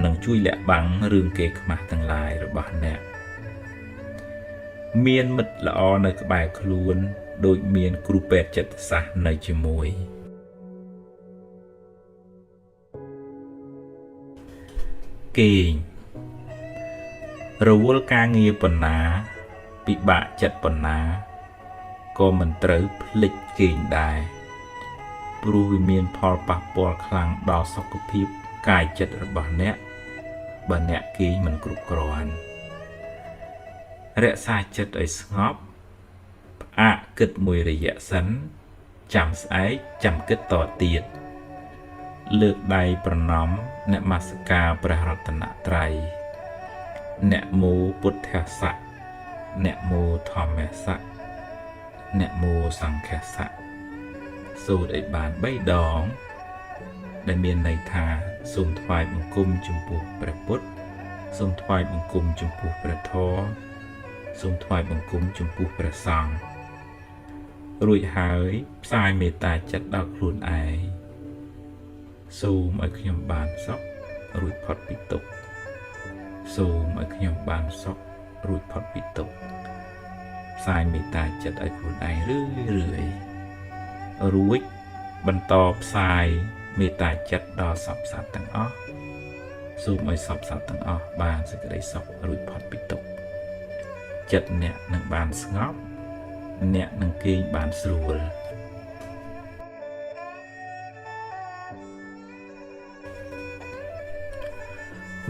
និងជួយលាក់បាំងរឿងកេរខ្មាស់ទាំងឡាយរបស់អ្នកមានមិត្តល្អនៅក្បែរខ្លួនដូចមានគ្រូពេទ្យចិត្តសាស្ត្រនៅជាមួយ គេងរវល់ការងារប៉ុណ្ណាពិបាកចិត្តប៉ុណ្ណាក៏មិនត្រូវភ្លេចគេងដែរព្រោះវាមានផលប៉ះពាល់ខ្លាំងដល់សុខភាពកាយចិត្តរបស់អ្នកបើអ្នកគេងមិនគ្រប់គ្រាន់រក្សាចិត្តឲ្យស្ងប់ផ្អាកគិតមួយរយៈសិនចាំស្អែកចាំគិតតទៀតលើកដៃប្រណម្យនមស្ការព្រះរតនត្រ័យនមោពុទ្ធស្សៈនមោធម្មស្សៈនមោសង្ឃស្សៈសូត្រឲ្យបាន3ដងដែលមានន័យថាសូមថ្វាយបង្គំចំពោះព្រះពុទ្ធសូមថ្វាយបង្គំចំពោះព្រះធម៌សូមថ្វាយបង្គំចំពោះព្រះសង្ឃរួចហើយផ្សាយមេត្តាចិត្តដល់ខ្លួនឯងសូមឲ្យខ្ញុំបានសុខរួចផុតពីទុក្ខសូមឲ្យខ្ញុំបានសុខរួចផុតពីទុក្ខផ្សាយមេត្តាចិត្តឲ្យខ្លួនឯងរឿយរួចបន្តផ្សាយមេត្តាចិត្តដល់សព្វសត្វទាំងអស់សូមឲ្យសព្វសត្វទាំងអស់បានសេចក្តីសុខរួចផុតពីទុក្ខចិត្តអ្នកនឹងបានស្ងប់អ្នកនឹងគេងបានស្រួល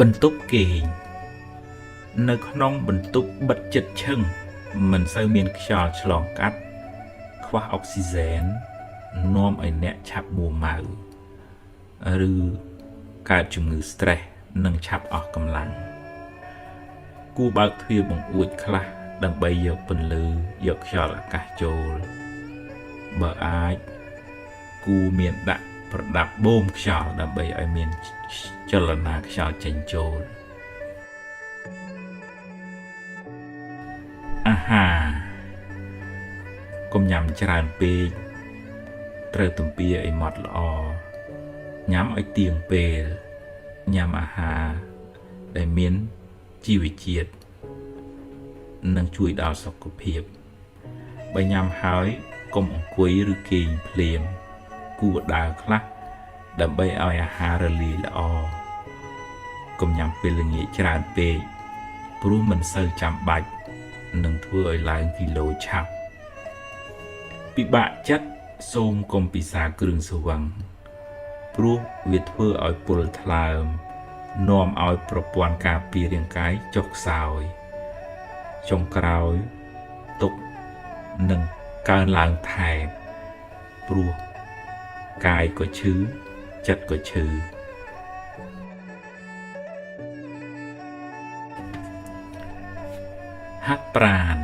បន្ទប់គេងនៅក្នុងបន្ទប់បិទជិតឈឹងមិនសូវមានខ្យល់ឆ្លងកាត់ខ្វះអុកស៊ីហ្សែននាំឲ្យអ្នកឆាប់មួម៉ៅឬកើតជំងឺ stress និងឆាប់អស់កម្លាំងគួរបើកទ្វារបង្អួចខ្លះដើម្បីយកពន្លឺយកខ្យល់អាកាសចូលបើអាចគួរមានដាក់ប្រដាប់បូមខ្យល់ដើម្បីឲ្យមានចលនាខ្យល់ចេញចូលអាហារកុំញ៉ាំច្រើនពេកត្រូវទំពាឲ្យម៉ត់ល្អញ៉ាំឲ្យទៀងពេលញ៉ាំអាហារដែលមានជីវជាតិនឹងជួយដល់សុខភាពបើញ៉ាំហើយកុំអង្គុយឬគេងភ្លាមគួរដើរខ្លះដើម្បីឲ្យអាហាររលាយល្អកុំញ៉ាំពេលល្ងាចច្រើនពេកព្រោះមិនសូវចាំបាច់នឹងធ្វើឲ្យឡើងគីឡូឆាប់ពិបាកចិត្តសូមកុំពិសាគ្រឿងស្រវឹងព្រោះវាធ្វើឲ្យពុលថ្លើមនាំឲ្យប្រព័ន្ធការពាររាងកាយចុះខ្សោយចុងក្រោយទុក្ខនឹងកើនឡើងថែមព្រោះកាយក៏ឈឺចិត្តក៏ឈឺហាត់ប្រាណ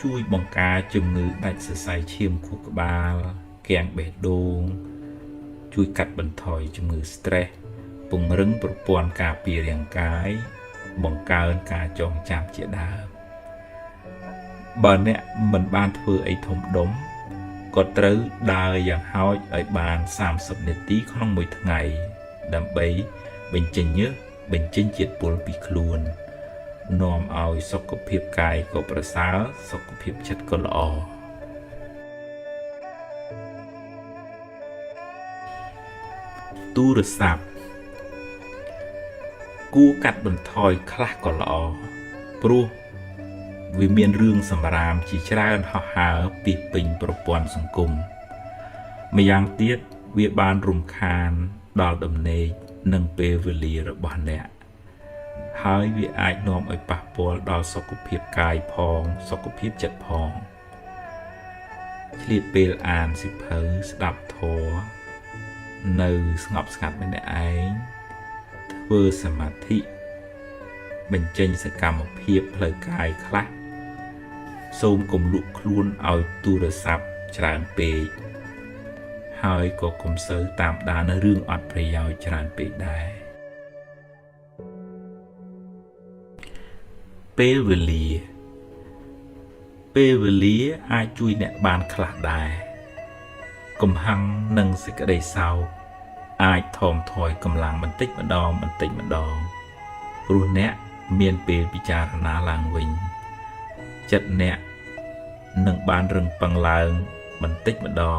ជួយបង្ការជំងឺដាច់សរសៃឈាមខួរក្បាលគាំងបេះដូងជួយកាត់បន្ថយជំងឺ stress ពង្រឹងប្រព័ន្ធការពាររាងកាយបង្កើនការចងចាំជាដើមបើអ្នកមិនបានធ្វើអីធំដុំក៏ត្រូវដើរយ៉ាងហោចឲ្យបាន30នាទីក្នុងមួយថ្ងៃដើម្បីបញ្ចេញញើសបញ្ចេញជាតិពុលពីខ្លួននាំឲ្យសុខភាពកាយក៏ប្រសើរសុខភាពចិត្តក៏ល្អទូរស័ព្ទគួរកាត់បន្ថយខ្លះក៏ល្អព្រោះវាមានរឿងសម្រាមជាច្រើនហោះហើរពីពេញប្រព័ន្ធសង្គមម្យ៉ាងទៀតវាបានរំខានដល់ដំណេកនិងពេលវេលារបស់អ្នកហើយវាអាចនាំឲ្យប៉ះពាល់ដល់សុខភាពកាយផងសុខភាពចិត្តផងឆ្លៀតពេលអានសៀវភៅស្ដាប់ធម៌នៅស្ងប់ស្ងាត់ម្នាក់ឯងធ្វើសមាធិបញ្ចេញសកម្មភាពផ្លូវកាយខ្លះសូមកុំលក់ខ្លួនឲ្យទូរស័ព្ទច្រើនពេកហើយក៏កុំសូវតាមដាននៅរឿងអត់ប្រយោជន៍ច្រើនពេកដែរពេលវេលាអាចជួយអ្នកបានខ្លះដែរកំហឹងនិងសេចក្តីសោកអាចថមថយកម្លាំងបន្តិចម្ដងព្រោះអ្នកមានពេលពិចារណាឡើងវិញចិត្តអ្នកនឹងបានរឹងប៉ឹងឡើងបន្តិចម្ដង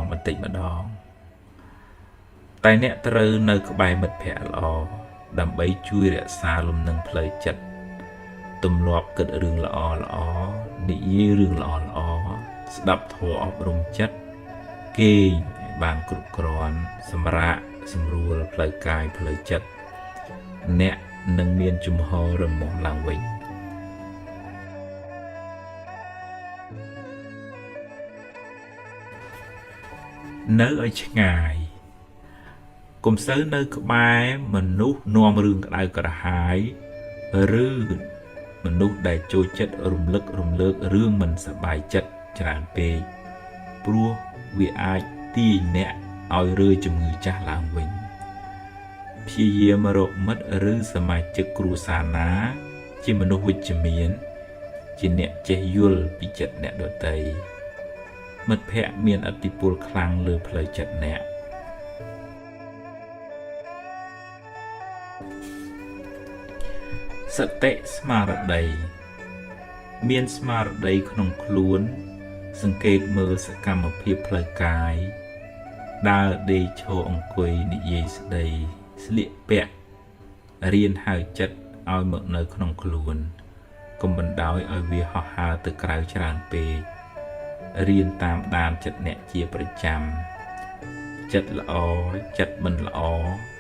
តែអ្នកត្រូវនៅក្បែរមិត្តភក្តិល្អដើម្បីជួយរក្សាលំនឹងផ្លូវចិត្តទម្លាប់គិតរឿងល្អនិយាយរឿងល្អស្ដាប់ធម៌អប់រំចិត្តគេងឲ្យបានគ្រប់គ្រាន់សម្រាប់សម្រួលផ្លូវកាយផ្លូវចិត្តអ្នកនឹងមានជំហររឹងមាំឡើងវិញនៅឲ្យឆ្ងាយកុំសូវនៅក្បែរមនុស្សនាំរឿងក្តៅក្រហាយឬមនុស្សដែលចូលចិត្តរំលឹករំលើករឿងមិនសប្បាយចិត្តច្រើនពេកព្រោះវាអាចទាញអ្នកឲ្យរើជំងឺចាស់ឡើងវិញព្យាយាមរកមិត្តឬសមាជិកគ្រួសារណាជាមនុស្សវិជ្ជមានជាអ្នកចេះយល់ពីចិត្តអ្នកដទៃមិត្តភក្តិមានឥទ្ធិពលខ្លាំងលើផ្លូវចិត្តអ្នកសតិស្មារតីមានស្មារតីក្នុងខ្លួនសង្កេតមើលសកម្មភាពផ្លូវកាយដើរដេកឈរអង្គុយនិយាយស្ដីស្លៀកពាក់រៀនហៅចិត្តឲ្យមកនៅក្នុងខ្លួនកុំបណ្ដោយឲ្យវាហោះហើរទៅក្រៅច្រើនពេករៀនតាមដានចិត្តអ្នកជាប្រចាំចិត្តល្អចិត្តមិនល្អ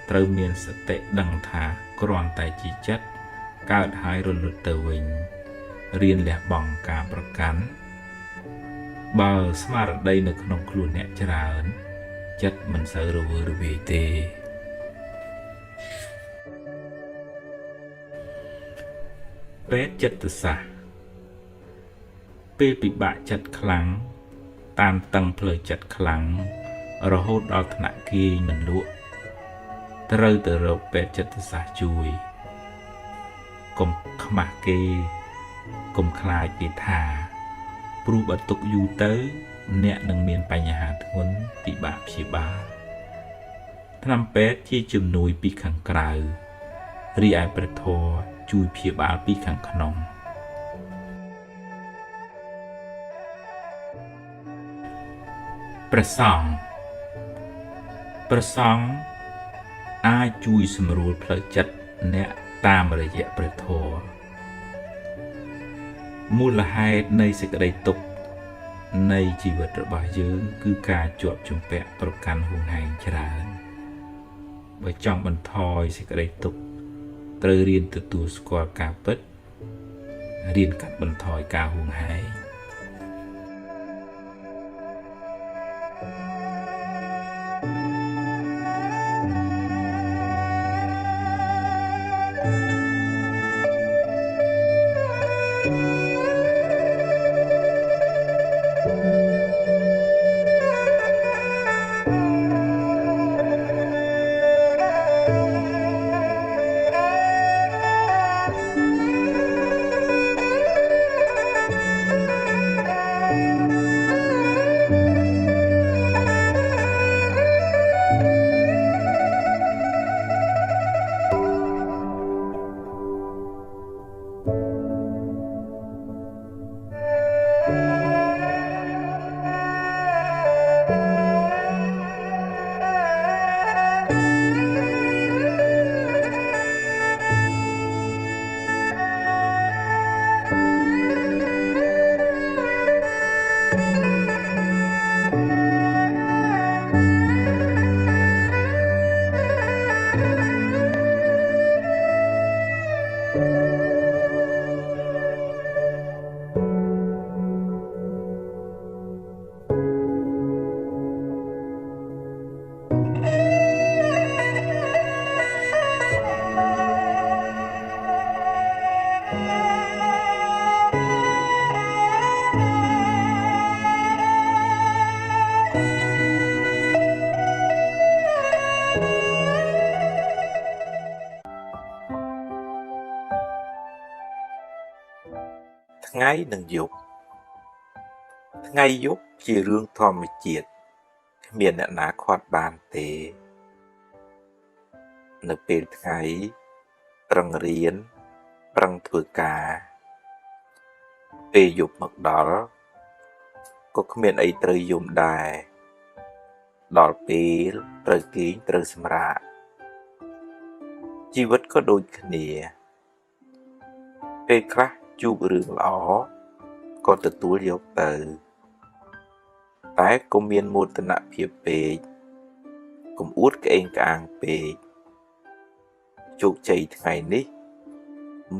ត្រូវមានសតិដឹងថាគ្រាន់តែជាចិត្តកើតហើយរលត់ទៅវិញរៀនលះបង់ការប្រកាន់បើស្មារតីនៅក្នុងខ្លួនអ្នកច្រើនចិត្តមិនសូវរវើរវាយទេពេទ្យចិត្តសាស្ត្រពេលពិបាកចិត្តខ្លាំងតានតឹងផ្លូវចិត្តខ្លាំងរហូតដល់ថ្នាក់គេងមិនលក់ត្រូវទៅរកពេទ្យចិត្តសាស្ត្រជួយកុំខ្មាស់គេកុំខ្លាចគេថាព្រោះបើទុកយូរទៅអ្នកនឹងមានបញ្ហាធ្ងន់ពិបាកព្យាបាលថ្នាំពេទ្យជាជំនួយពីខាងក្រៅរីឯព្រះធម៌ជួយព្យាបាលពីខាងក្នុងព្រះសង្ឃអាចជួយសម្រួលផ្លូវចិត្តអ្នកតាមរយៈព្រះធម៌មូលហេតុនៃសេចក្តីទុក្ខនៃជីវិតរបស់យើងគឺការជាប់ជំពាក់ប្រកាន់ហួងហែងច្រើនបើចង់បន្ថយសេចក្តីទុក្ខត្រូវរៀនទទួលស្គាល់ការពិតរៀនកាត់បន្ថយការហួងហែងថ្ងៃនិងយប់ថ្ងៃយប់ជារឿងធម្មជាតិគ្មានអ្នកណាខាត់បានទេនៅពេលថ្ងៃប្រឹងរៀនប្រឹងធ្វើការពេលយប់មកដល់ក៏គ្មានអីត្រូវយំដែរ ដល់ពេលត្រូវគេងត្រូវសម្រាកជីវិតក៏ដូចគ្នាពេលខ្លះជួបរឿងល្អក៏ទទួលយកទៅតែកុំមានមោទនភាពពេកកុំអួតក្អេងក្អាងពេកជោគជ័យថ្ងៃនេះ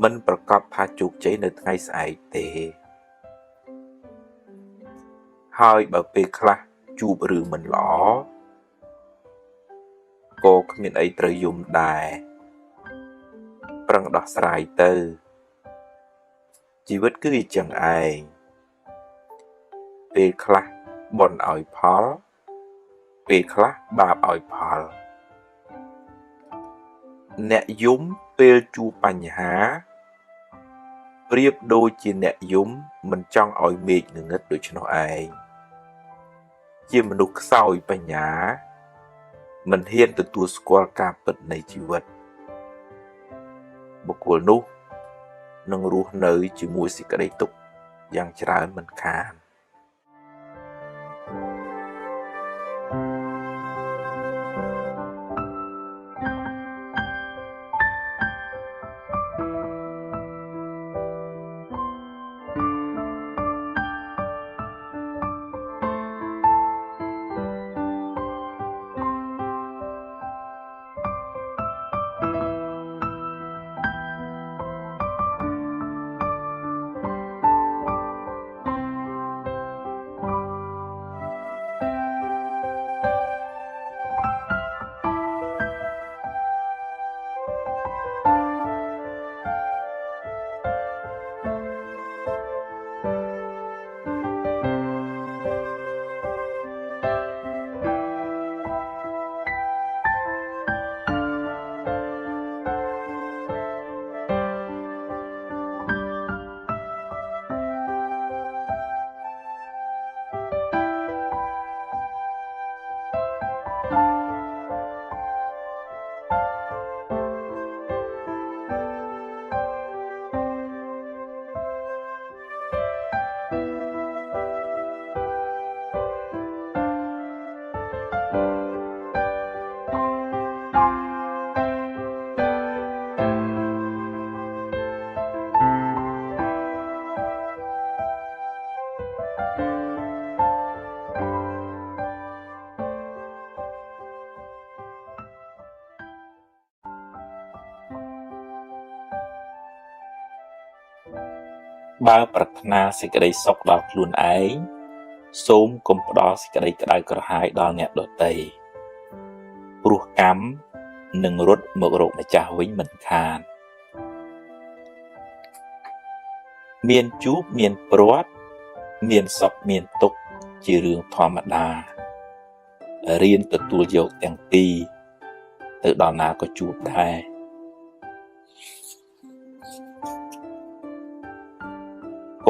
មិនប្រកាសថាជោគជ័យនៅថ្ងៃស្អែកទេហើយបើពេលខ្លះជួបរឿងមិនល្អក៏គ្មានអីត្រូវយំដែរប្រឹងដោះស្រាយទៅជីវិតគឺអញ្ចឹងឯងពេលខ្លះបុណ្យឲ្យផលពេលខ្លះបាបឲ្យផលអ្នកយំពេលជួបបញ្ហាប្រៀបដូចជាអ្នកយំមិនចង់ឲ្យមេឃងងឹតដូច្នោះឯងជាមនុស្សខ្សោយបញ្ញាមិនហ៊ានទទួលស្គាល់ការពិតនៃជីវិតបុគ្គលនោះនឹងរស់នៅជាមួយសេចក្តីទុក្ខយ៉ាងច្រើនមិនខានបើប្រាថ្នាសេចក្តីសុខដល់ខ្លួនឯងសូមកុំផ្ដល់សេចក្តីក្តៅក្រហាយដល់អ្នកដទៃព្រោះកម្មនឹងរត់មករកម្ចាស់វិញមិនខានមានជួបមានព្រាត់មានសុខមានទុក្ខជារឿងធម្មតារៀនទទួលយកទាំងពីរទៅដល់ណាក៏ជួបដែរ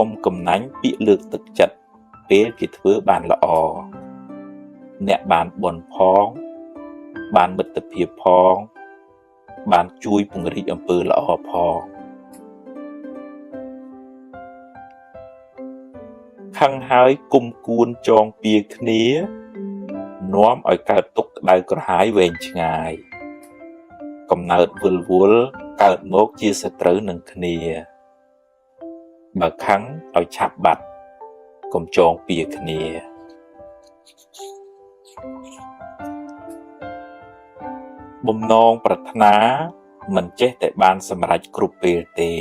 កុំកំណាញ់ពាក្យលើកទឹកចិត្តពេលគេធ្វើបានល្អអ្នកបានបុណ្យផងបានមិត្តភាពផងបានជួយពង្រីកអំពើល្អផងខឹងហើយគុំគួនចងពៀគ្នានាំឲ្យកើតទុក្ខក្តៅក្រហាយវែងឆ្ងាយកំណើតវិលវល់កើតមកជាសត្រូវនឹងគ្នាបើខឹងឲ្យឆាប់បាត់កុំចងពៀគ្នាបំណងប្រាថ្នាមិនចេះតែបានសម្រេចគ្រប់ពេលទេ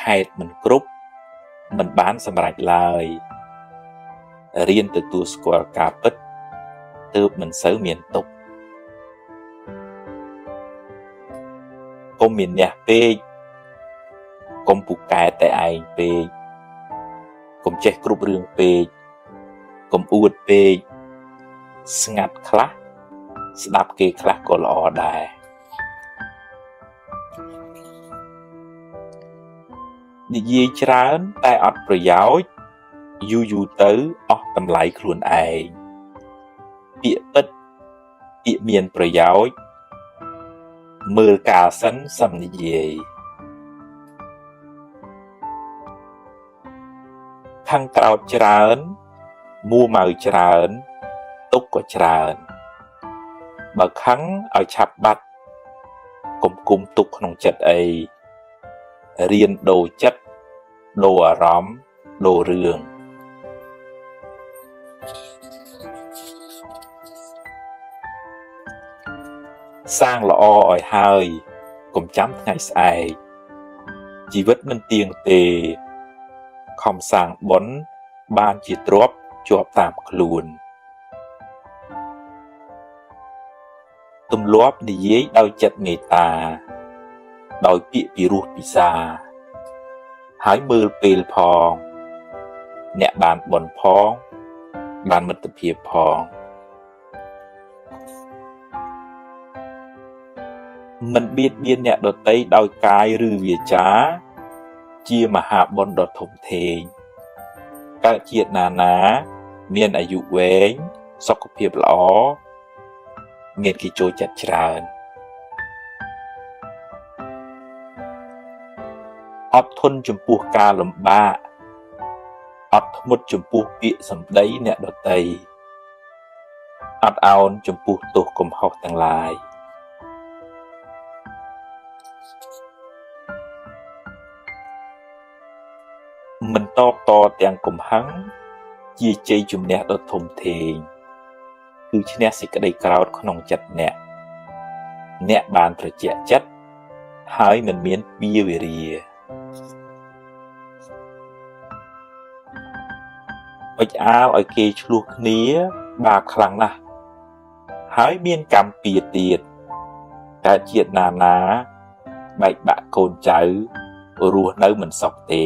ហេតុមិនគ្រប់មិនបានសម្រេចឡើយរៀនទទួលស្គាល់ការពិតទើបមិនសូវមានទុក្ខកុំមានអ្នកពេកកុំពូកែតែឯងពេកកុំចេះគ្រប់រឿងពេកកុំអួតពេកស្ងាត់ខ្លះស្ដាប់គេខ្លះក៏ល្អដែរនិយាយច្រើនតែអត់ប្រយោជន៍យូរទៅអស់តម្លៃខ្លួនឯងពាក្យពិតពាក្យមានប្រយោជន៍មើលកាលសិនសឹមនិយាយខឹងក្រោតច្រើនមួម៉ៅច្រើន ទុកក៏ច្រើនបើខឹងឲ្យឆាប់បាត់កុំគុំទុកក្នុងចិត្តអីរៀនដូរចិត្តដូរអារម្មណ៍ដូររឿងសាងល្អឲ្យហើយកុំចាំថ្ងៃស្អែកជីវិតមិនទៀងទេខំសាងបុណ្យបានជាទ្រព្យជាប់តាមខ្លួនទម្លាប់និយាយដោយចិត្តមេត្តាដោយពាក្យពីរោះពិសាហើយមើលពេលផងអ្នកបានបុណ្យផងបានមិត្តភាពផងមិនបៀតបៀនអ្នកដទៃដោយកាយឬវាចាជាមហាបុណ្យដ៏ធំធេងកើតជាតិណាមានអាយុវែងសុខភាពល្អមានគេចូលចិត្តច្រើនអត់ធន់ចំពោះការលំបាកអត់ធ្មត់ចំពោះពាក្យសម្ដីអ្នកដទៃអត់ឱនចំពោះទោសកំហុសទាំងឡាយមិនតបតទាំងកំហឹងជាជ័យជំនះដ៏ធំធេងគឺឈ្នះសេចក្តីក្រោធក្នុងចិត្តអ្នកបានត្រជាក់ចិត្តហើយមិនមានពីវេរាអុចអាលឲ្យគេឆ្លោះគ្នាបាបខ្លាំងណាស់ហើយមានកម្មពៀទៀតកើតជាតិណាបែកបាក់កូនចៅរស់នៅមិនសុខទេ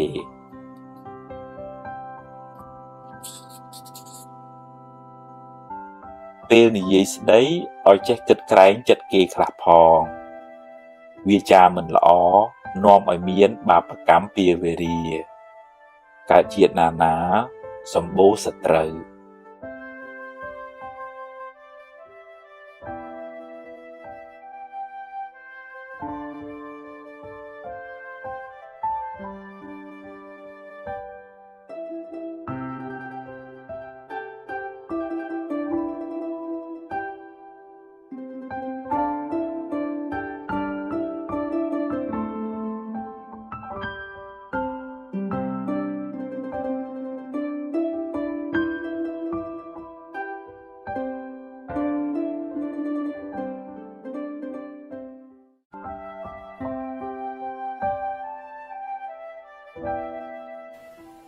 ពេលនិយាយស្ដីឲ្យចេះគិតក្រែងចិត្តគេខ្លះផងវាចាមិនល្អនាំឲ្យមានបាបកម្មពីវេរាកើតជាតិណាសម្បូរសត្រូវ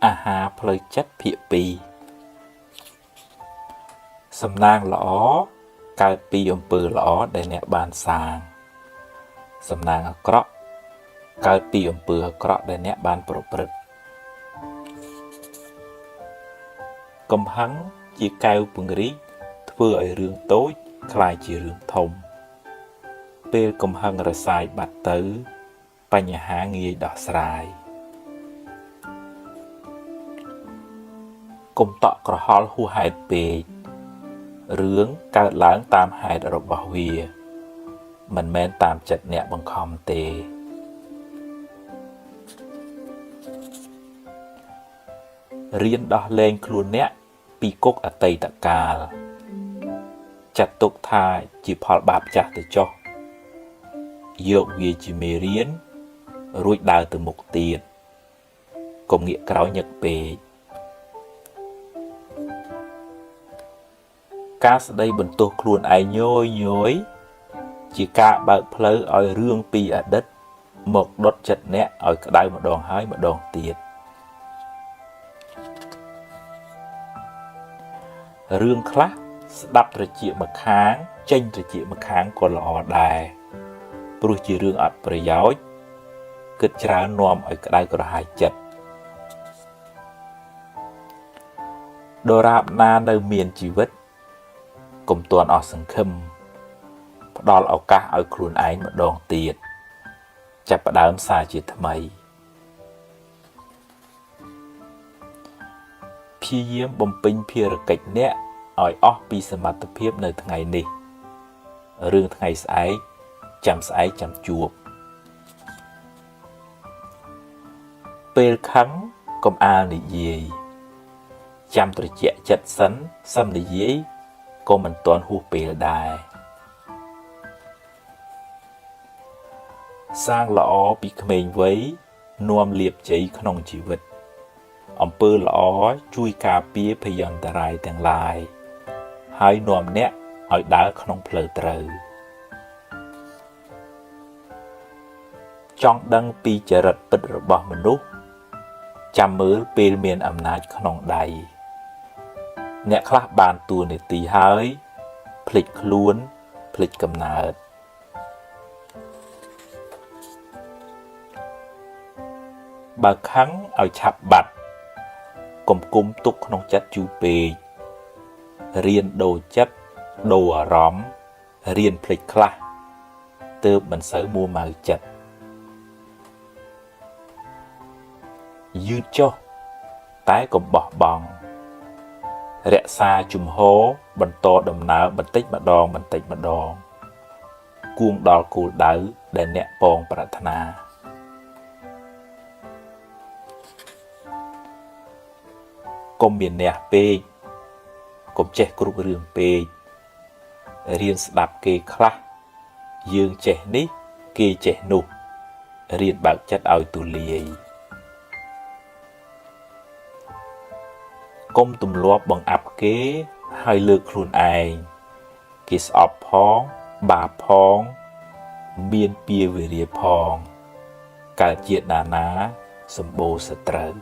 អាហារផ្លូវចិត្តភាគ2សំណាងល្អកើតពីអំពើល្អដែលអ្នកបានសាងសំណាងអាក្រក់កើតពីអំពើអាក្រក់ដែលអ្នកបានប្រព្រឹត្តកំហឹងជាកែវពង្រីកធ្វើឲ្យរឿងតូចក្លាយជារឿងធំពេលកំហឹងរសាយបាត់ទៅបញ្ហាងាយដោះស្រាយកុំតក់ក្រហល់ហួសហេតុពេករឿងកើតឡើងតាមហេតុរបស់វាមិនមែនតាមចិត្តអ្នកបង្ខំទេរៀនដោះលែងខ្លួនអ្នកពីគុកអតីតកាលចាត់ទុកថាជាផលបាបចាស់ទៅចុះយកវាជាមេរៀនរួចដើរទៅមុខទៀតកុំងាកក្រោយញឹកពេកការស្ដីបន្ទោសខ្លួនឯងញយជាការបើកផ្លូវឲ្យរឿងពីអតីតមកដុតចិត្តអ្នកឲ្យក្តៅម្ដងហើយម្ដងទៀតរឿងខ្លះស្ដាប់ត្រចៀកម្ខាងចេញត្រចៀកម្ខាងក៏ល្អដែរព្រោះជារឿងអត់ប្រយោជន៍គិតច្រើននាំឲ្យក្តៅក្រហាយចិត្តដរាបណានៅមានជីវិតកុំទាន់អស់សង្ឃឹមផ្ដល់ឱកាសឲ្យខ្លួនឯងម្ដងទៀតចាប់ផ្ដើមសារជាថ្មីព្យាយាមបំពេញភារកិច្ចអ្នកឲ្យអស់ពីសមត្ថភាពនៅថ្ងៃនេះរឿងថ្ងៃស្អែកចាំស្អែកចាំជួបពេលខឹងកុំអាលនិយាយចាំត្រជាក់ចិត្តសិននិយាយ ក៏មិនទាន់ហួសពេលដែរសាងល្អពីក្មេងវ័យនាំលាភជ័យក្នុងជីវិតអំពើល្អជួយការពារភយន្តរាយទាំងឡាយហើយនាំអ្នកឲ្យដើរក្នុងផ្លូវត្រូវចង់ដឹងពីចរិតពិតរបស់មនុស្សចាំមើលពេលមានអំណាចក្នុងដៃអ្នកខ្លះបានតួនាទីហើយភ្លេចខ្លួនភ្លេចកំណើតបើខឹងឲ្យឆាប់បាត់កុំគុំទុកក្នុងចិត្តយូរពេករៀនដូរចិត្តដូរអារម្មណ៍រៀនភ្លេចខ្លះទើបមិនសូវមួម៉ៅចិត្តយឺតចុះតែកុំបោះបង់រក្សាជំហរបន្តដំណើរបន្តិចម្ដងគួងដល់គោលដៅដែលអ្នកពងប្រាថ្នាកុំមានអ្នកពេកកុំចេះគ្រប់រឿងពេករៀនស្ដាប់គេខ្លះយើងចេះនេះគេចេះនោះរៀនបើកចិត្តឲ្យទូលាយកុំទម្លាប់បង្អាប់គេហើយលើកខ្លួនឯងគេស្អប់ផងបាបផងមានពៀវេរាផងកើតជាណាសម្បូរសត្រូវ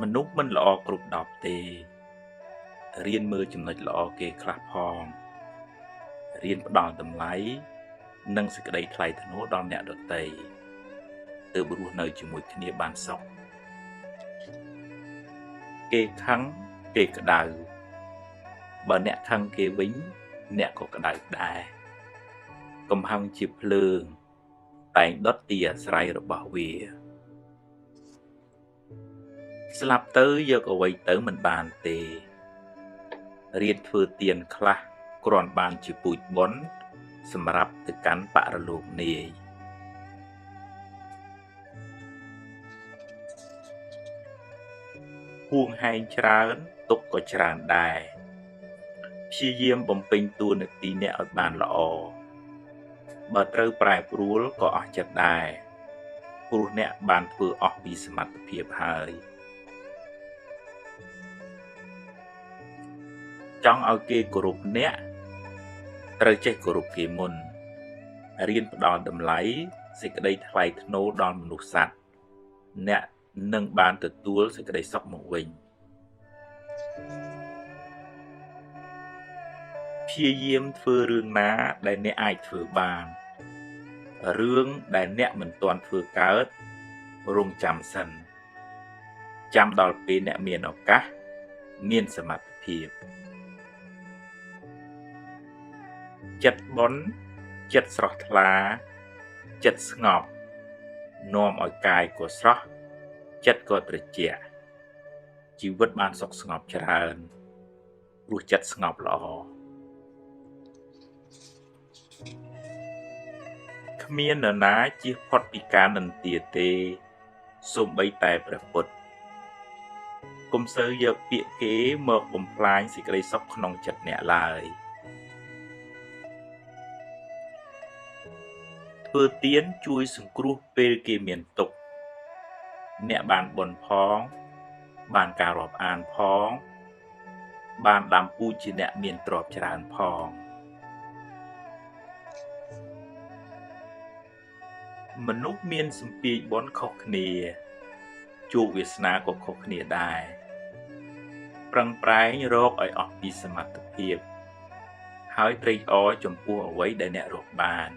មនុស្សមិនល្អគ្រប់10ទេរៀនមើលចំណុចល្អគេខ្លះផងរៀនផ្ដល់តម្លៃនិងសេចក្តីថ្លៃថ្នូរដល់អ្នកដទៃទើបរស់នៅជាមួយគ្នាបានសុខគេខឹងគេក្តៅបើអ្នកខឹងគេវិញអ្នកក៏ក្តៅដែរកំហឹងជាភ្លើងតែងដុតទីអាស្រ័យរបស់វាស្លាប់ទៅយកអ្វីទៅមិនបានទេរៀនធ្វើទានខ្លះគ្រាន់បានជាពូជបុណ្យសម្រាប់ទៅកាន់បរលោកនាយហួងហែងច្រើនទុកក៏ច្រើនដែរព្យាយាមបំពេញតួនាទីអ្នកឲ្យបានល្អបើត្រូវប្រែប្រួលក៏អស់ចិត្តដែរព្រោះអ្នកបានធ្វើអស់ពីសមត្ថភាពហើយចង់ឲ្យគេគោរពអ្នកត្រូវចេះគោរពគេមុនរៀនផ្ដល់តម្លៃសេចក្តីថ្លៃថ្នូរដល់មនុស្សសត្វអ្នកនឹងបានទទួលសេចក្តីសុខមកវិញព្យាយាមធ្វើរឿងណាដែលអ្នកអាចធ្វើបានរឿងដែលអ្នកមិនទាន់ធ្វើកើតរងចាំសិនចាំដល់ពេលអ្នកមានឱកាសមានសមត្ថភាពចិត្តបុណ្យចិត្តស្រស់ថ្លាចិត្តស្ងប់នាំឲ្យកាយក៏ស្រស់ចិត្តក៏ត្រជាក់ជីវិតបានសុខស្ងប់ច្រើនព្រោះចិត្តស្ងប់ល្អគ្មាននរណាជៀសផុតពីការនិន្ទាទេសូម្បីតែព្រះពុទ្ធកុំសូវយកពាក្យគេមកបំផ្លាញសេចក្តីសុខក្នុងចិត្តអ្នកឡើយធ្វើទានជួយសង្គ្រោះពេលគេមានទុក្ខអ្នកបានបុណ្យផងបានការរាប់អានផងបានដាំពូជជាអ្នកមានទ្រព្យច្រើនផងមនុស្សមានសម្ពាធបុណ្យខុសគ្នាជោគវាសនាក៏ខុសគ្នាដែរប្រឹងប្រែងរកឲ្យអស់ពីសមត្ថភាពហើយត្រេកអរចំពោះអ្វីដែលអ្នករកបាន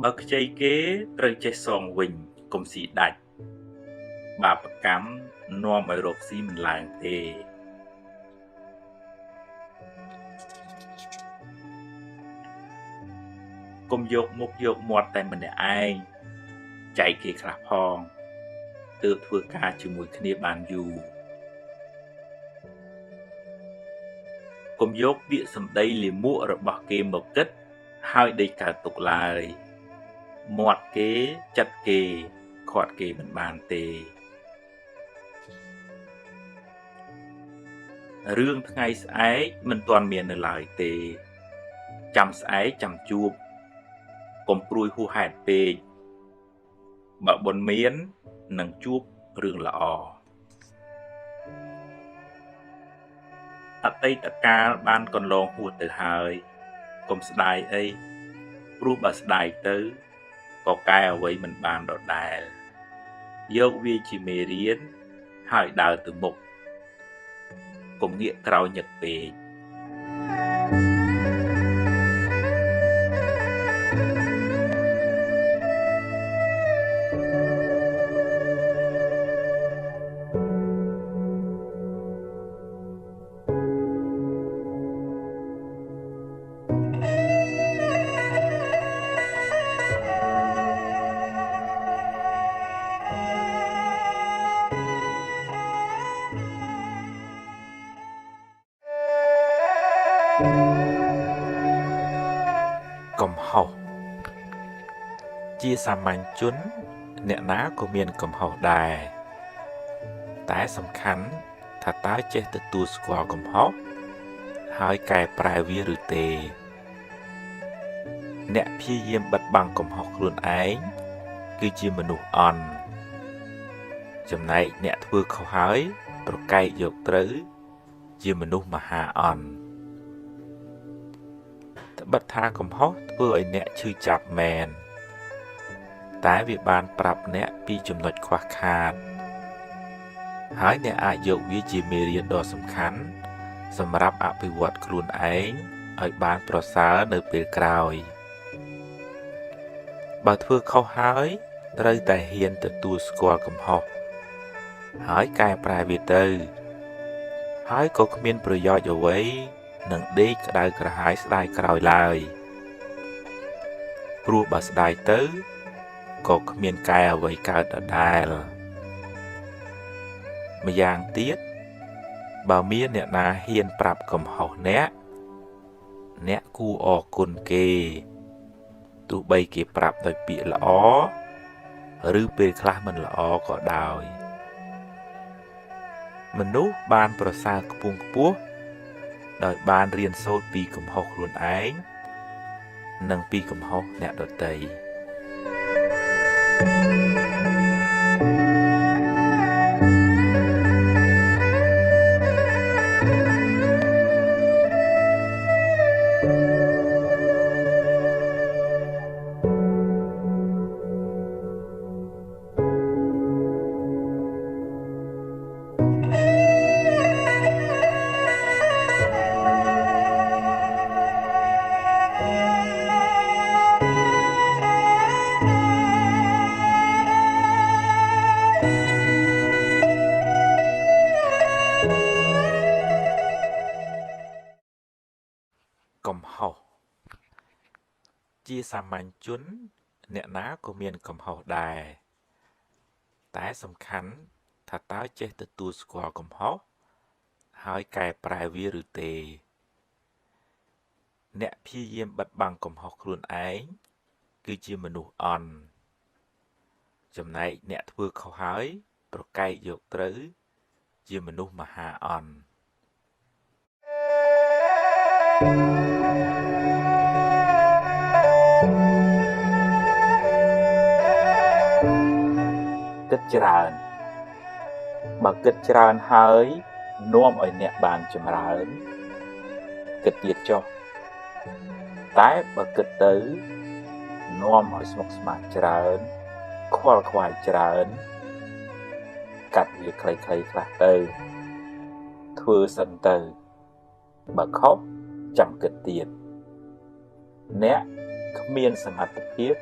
បើខ្ចីគេត្រូវចេះសងវិញកុំស៊ីដាច់បាបកម្មនាំឲ្យរកស៊ីមិនឡើងទេ កុំយកមុខយកមាត់តែម្នាក់ឯងចែកគេខ្លះផងទើបធ្វើការជាមួយគ្នាបានយូរកុំយកពាក្យសម្ដីលាមករបស់គេមកគិតហើយដេកកើតទុកឡើយមាត់គេចិត្តគេខាត់គេមិនបានទេរឿងថ្ងៃស្អែកមិនទាន់មាននៅឡើយទេចាំស្អែកចាំជួបកុំព្រួយហួសហេតុពេកបើបុណ្យមាននឹងជួបរឿងល្អអតីតកាលបានកន្លងហួសទៅហើយកុំស្ដាយអីព្រោះបើស្ដាយទៅក៏កែអ្វីមិនបានដដែលយកវាជាមេរៀនហើយដើរទៅមុខកុំងាកក្រោយញឹកពេកកំហុសជាសាមញ្ញជនអ្នកណាក៏មានកំហុសដែរតែសំខាន់ថាតើចេះទទួលស្គាល់កំហុសហើយកែប្រែវាឬទេអ្នកព្យាយាមបិទបាំងកំហុសខ្លួនឯងគឺជាមនុស្សអន់ចំណែកអ្នកធ្វើខុសហើយប្រកែកយកត្រូវជាមនុស្សមហាអន់ត្បិតថាកំហុសធ្វើឲ្យអ្នកឈឺចាប់មែនតែវាបានប្រាប់អ្នកពីចំណុចខ្វះខាតហើយអ្នកអាចយកវាជាមេរៀនដ៏សំខាន់សម្រាប់អភិវឌ្ឍខ្លួនឯងឲ្យបានប្រសើរនៅពេលក្រោយបើធ្វើខុសហើយត្រូវតែហ៊ានទទួលស្គាល់កំហុសហើយកែប្រែវាទៅហើយក៏គ្មានប្រយោជន៍អ្វីនឹងដេកក្តៅក្រហាយស្ដាយក្រោយឡើយព្រោះបើស្ដាយទៅក៏គ្មានកែអ្វីកើតដដែលម្យ៉ាងទៀតបើមានអ្នកណាហ៊ានប្រាប់កំហុសអ្នកគួរអរគុណគេទោះបីគេប្រាប់ដោយពាក្យល្អឬពេលខ្លះមិនល្អក៏ដោយមនុស្សបានប្រសើរខ្ពង់ខ្ពស់ដោយបានរៀនសូត្រពីកំហុសខ្លួនឯងនិងពីកំហុសអ្នកដទៃកំហុសជាសាមញ្ញជនអ្នកណាក៏មានកំហុសដែរតែសំខាន់ថាតើចេះទទួលស្គាល់កំហុសហើយកែប្រែវាឬទេអ្នកព្យាយាមបិទបាំងកំហុសខ្លួនឯងគឺជាមនុស្សអន់ចំណែកអ្នកធ្វើខុសហើយប្រកែកយកត្រូវជាមនុស្សមហាអន់គិតច្រើនបើគិតច្រើនហើយនាំឲ្យអ្នកបានចម្រើនគិតទៀតចុះតែបើគិតទៅនាំឲ្យស្មុគស្មាញច្រើនខ្វល់ខ្វាយច្រើនកាត់វាខ្លីៗខ្លះទៅធ្វើសិនទៅបើខុសចាំគិតទៀតអ្នកគ្មានសមត្ថភាព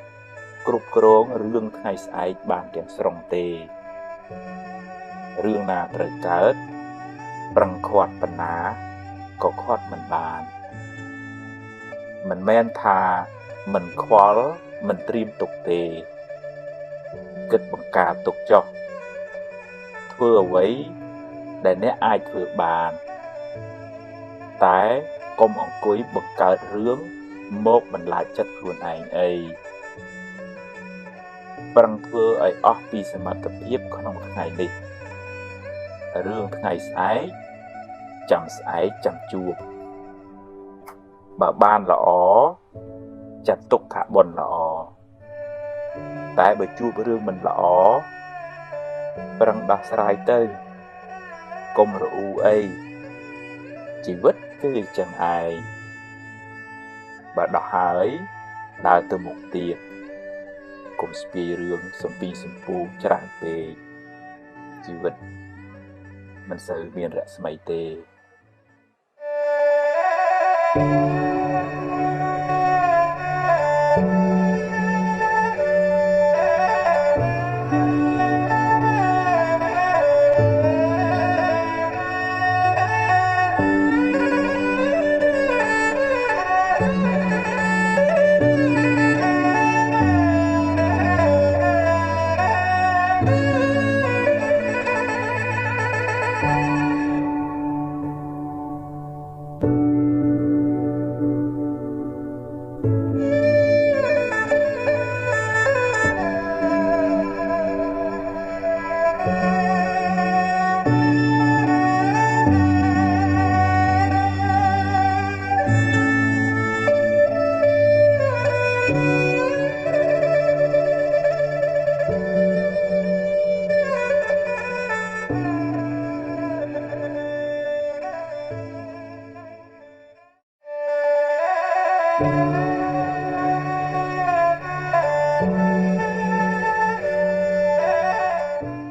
គ្រប់គ្រងរឿងថ្ងៃស្អែកបានទាំងស្រុងទេរឿងណាត្រូវកើតប្រឹងខាត់ប៉ុណ្ណាក៏ខាត់មិនបានមិនមែនថា មិនខ្វល់មិនត្រៀមទុកទេគិតបង្ការទុកចុះធ្វើអ្វីដែលអ្នកអាចធ្វើបានតែកុំអង្គុយបង្កើតរឿងមកបន្លាចចិត្តខ្លួនឯងអីប្រឹងធ្វើឲ្យអស់ពីសមត្ថភាពក្នុងថ្ងៃនេះរឿងថ្ងៃស្អែកចាំស្អែកចាំជួបបើបានល្អចាត់ទុកថាបុណ្យល្អតែបើជួបរឿងមិនល្អប្រឹងដោះស្រាយទៅកុំរអ៊ូអីជីវិតគឺអញ្ចឹងឯងបើដោះហើយដើរទៅមុខទៀតកុំស្ពាយរឿងសំពីសំពូច្រើនពេកជីវិតមិនសូវមានរស្មីទេ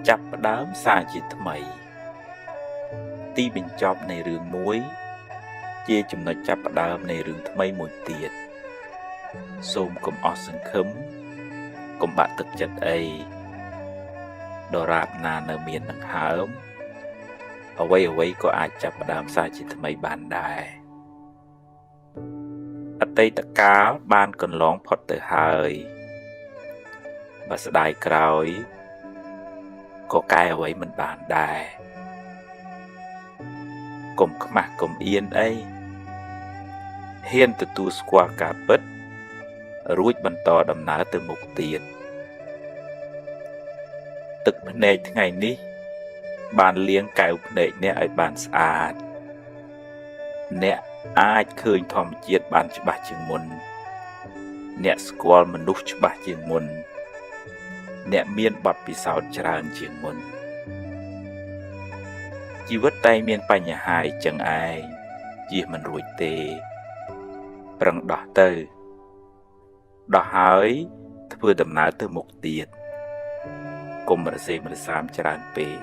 ចាប់ផ្ដើមសារជាថ្មីទីបញ្ចប់នៃរឿងមួយជាចំណុចចាប់ផ្ដើមនៃរឿងថ្មីមួយទៀតសូមកុំអស់សង្ឃឹមកុំបាក់ទឹកចិត្តអីដរាបណានៅមានដង្ហើមអ្វីក៏អាចចាប់ផ្ដើមសារជាថ្មីបានដែរអតីតកាលបានកន្លងផុតទៅហើយបើស្ដាយក្រោយក៏កែអ្វីមិនបានដែរកុំខ្មាស់កុំអៀនអីហ៊ានទទួលស្គាល់ការពិតរួចបន្តដំណើរទៅមុខទៀតទឹកភ្នែកថ្ងៃនេះបានលាងកែវភ្នែកអ្នកឲ្យបានស្អាតអ្នកអាចឃើញធម្មជាតិបានច្បាស់ជាងមុនអ្នកស្គាល់មនុស្សច្បាស់ជាងមុនអ្នកមានបទពិសោធន៍ច្រើនជាងមុនជីវិតតែងមានបញ្ហាអញ្ចឹងឯងជៀសមិនរួចទេប្រឹងដោះទៅដោះហើយធ្វើដំណើរទៅមុខទៀតកុំរសេមរសាមច្រើនពេក